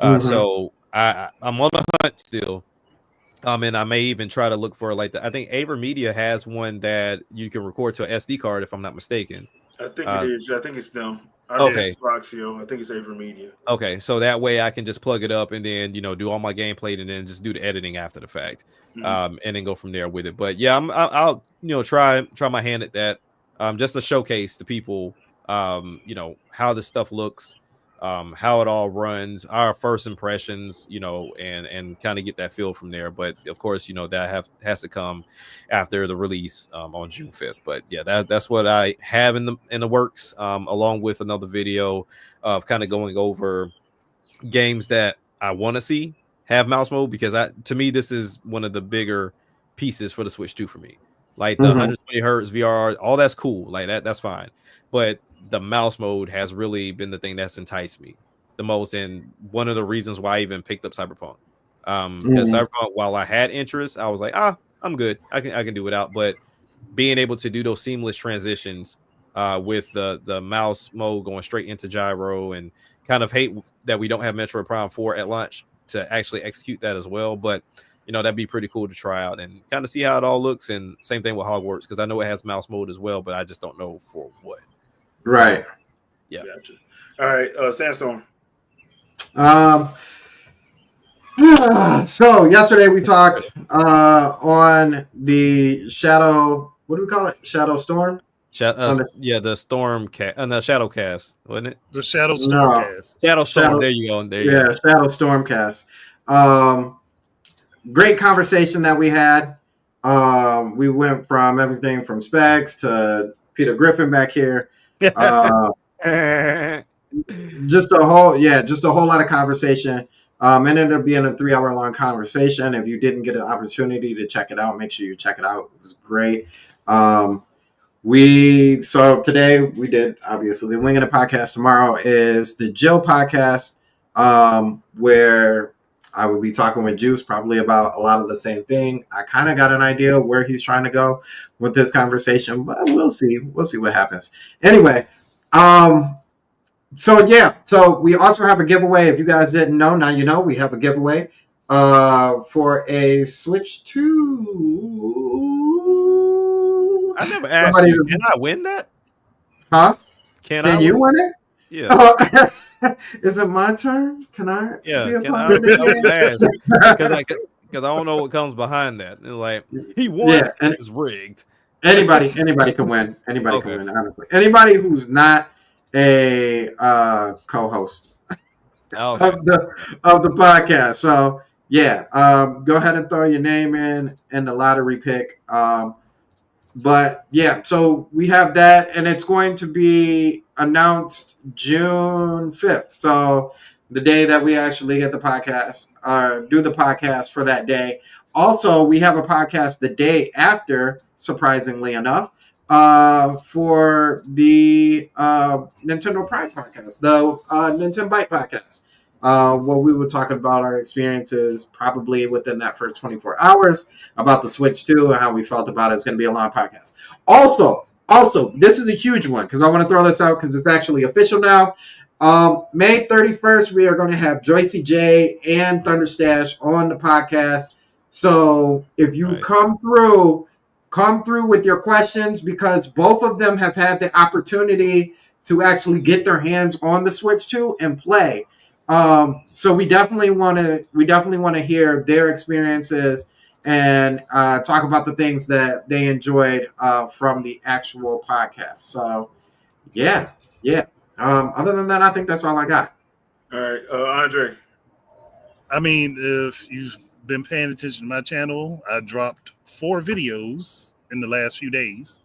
Mm-hmm. So I'm on the hunt still. And I may even try to look for I think Aver Media has one that you can record to a SD card if I'm not mistaken. I think it Uh, is. I think it's them. I did okay. Xboxio. I think it's Aver Media. Okay, so that way I can just plug it up and then do all my gameplay and then just do the editing after the fact, and then go from there with it. But yeah, I'll try my hand at that, just to showcase to people, how this stuff looks, how it all runs, our first impressions, and kind of get that feel from there. But of course, that has to come after the release on June 5th. But yeah, that's what I have in the works, along with another video of kind of going over games that I want to see have mouse mode, because to me this is one of the bigger pieces for the Switch 2 for me. Like the Mm-hmm. 120 hertz VR, all that's cool, like that's fine. But the mouse mode has really been the thing that's enticed me the most, and one of the reasons why I even picked up Cyberpunk. Because Mm-hmm. Cyberpunk, while I had interest, I was like, I'm good. I can do it out. But being able to do those seamless transitions with the mouse mode going straight into gyro, and kind of hate that we don't have Metroid Prime 4 at launch to actually execute that as well. But that'd be pretty cool to try out and kind of see how it all looks. And same thing with Hogwarts, because I know it has mouse mode as well, but I just don't know for what. Right. Yeah. Gotcha. All right, Sandstorm. So yesterday we talked on the Shadow. What do we call it? Shadow Storm. On the, The Storm Cast, the Shadow Cast, wasn't it? The Shadow no, Stormcast. Shadow Storm. Shadow. There you go. There you Yeah, go. Shadow Stormcast. Great conversation that we had. We went from everything from Specs to Peter Griffin back here. Just a whole lot of conversation. Ended up being a 3-hour long conversation. If you didn't get an opportunity to check it out, make sure you check it out. It was great. So today we did obviously the Wingin It podcast. Tomorrow is the Jill podcast, where I will be talking with Juice probably about a lot of the same thing. I kind of got an idea where he's trying to go with this conversation, but we'll see. We'll see what happens. Anyway, so we also have a giveaway. If you guys didn't know, now you know we have a giveaway for a Switch 2. I never asked you. Can I win that? Huh? Can you win it? Yeah. Is it my turn? Can I be a part of I the ask because I don't know what comes behind that. And like he won, Yeah, and it's rigged. Anybody can win. Anybody can win. Honestly, anybody who's not a co-host of the podcast. So yeah, go ahead and throw your name in the lottery pick. But yeah, so we have that, and it's going to be announced June 5th. So the day that we actually get the podcast, do the podcast for that day. Also, we have a podcast the day after, surprisingly enough, for the Nintendo Pride podcast, the Nintendo Byte podcast. Where we were talking about our experiences probably within that first 24 hours about the Switch 2 and how we felt about it. It's going to be a long podcast. Also, this is a huge one because I want to throw this out because it's actually official now. May 31st, we are going to have Joycey J and Thunderstash on the podcast. So if you come through with your questions, because both of them have had the opportunity to actually get their hands on the Switch 2 and play. So we definitely want to hear their experiences and talk about the things that they enjoyed from the actual podcast. So yeah. Other than that, I think that's all I got. All right, Andre. I mean, if you've been paying attention to my channel, I dropped 4 videos in the last few days.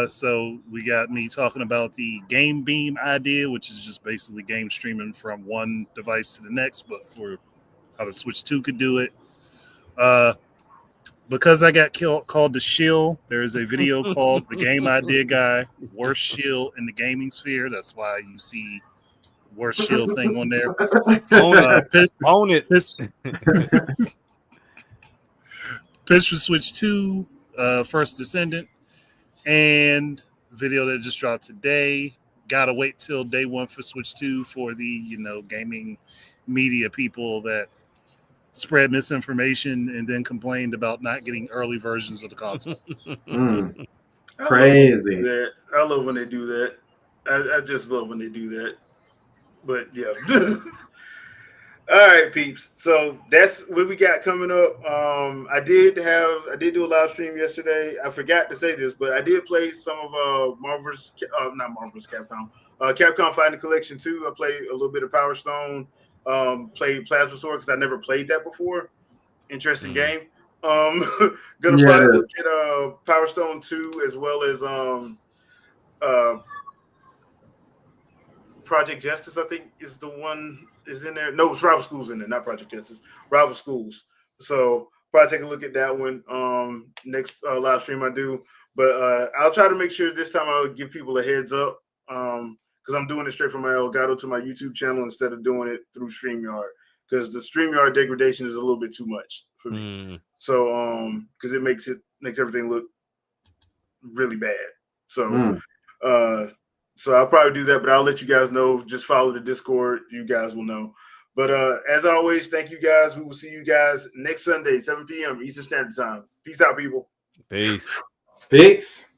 So we got me talking about the Game Beam idea, which is just basically game streaming from one device to the next, but for how the Switch 2 could do it. Because I got called the shill, there is a video called The Game Idea Guy, Worst Shill in the Gaming Sphere. That's why you see worst shill thing on there. Own it. Pitch for Switch 2, First Descendant, and video that just dropped today. Gotta wait till day one for Switch 2 for the gaming media people that spread misinformation and then complained about not getting early versions of the console. Crazy. I love when they do that. I just love when they do that. But yeah. All right, peeps. So that's what we got coming up. I did do a live stream yesterday. I forgot to say this, but I did play some of Capcom Fighting Collection 2. I played a little bit of Power Stone. Played Plasma Sword because I never played that before. Interesting game. Gonna probably look at Power Stone 2 as well as Project Justice, I think, is the one is in there. No, it's Rival Schools in there, not Project Justice. Rival Schools. So probably take a look at that one next live stream I do. But I'll try to make sure this time I'll give people a heads up because I'm doing it straight from my Elgato to my YouTube channel instead of doing it through StreamYard because the StreamYard degradation is a little bit too much for me. So because it makes everything look really bad. So so I'll probably do that, but I'll let you guys know. Just follow the Discord. You guys will know. But as always, thank you guys. We will see you guys next Sunday, 7 p.m. Eastern Standard Time. Peace out, people. Peace. Peace.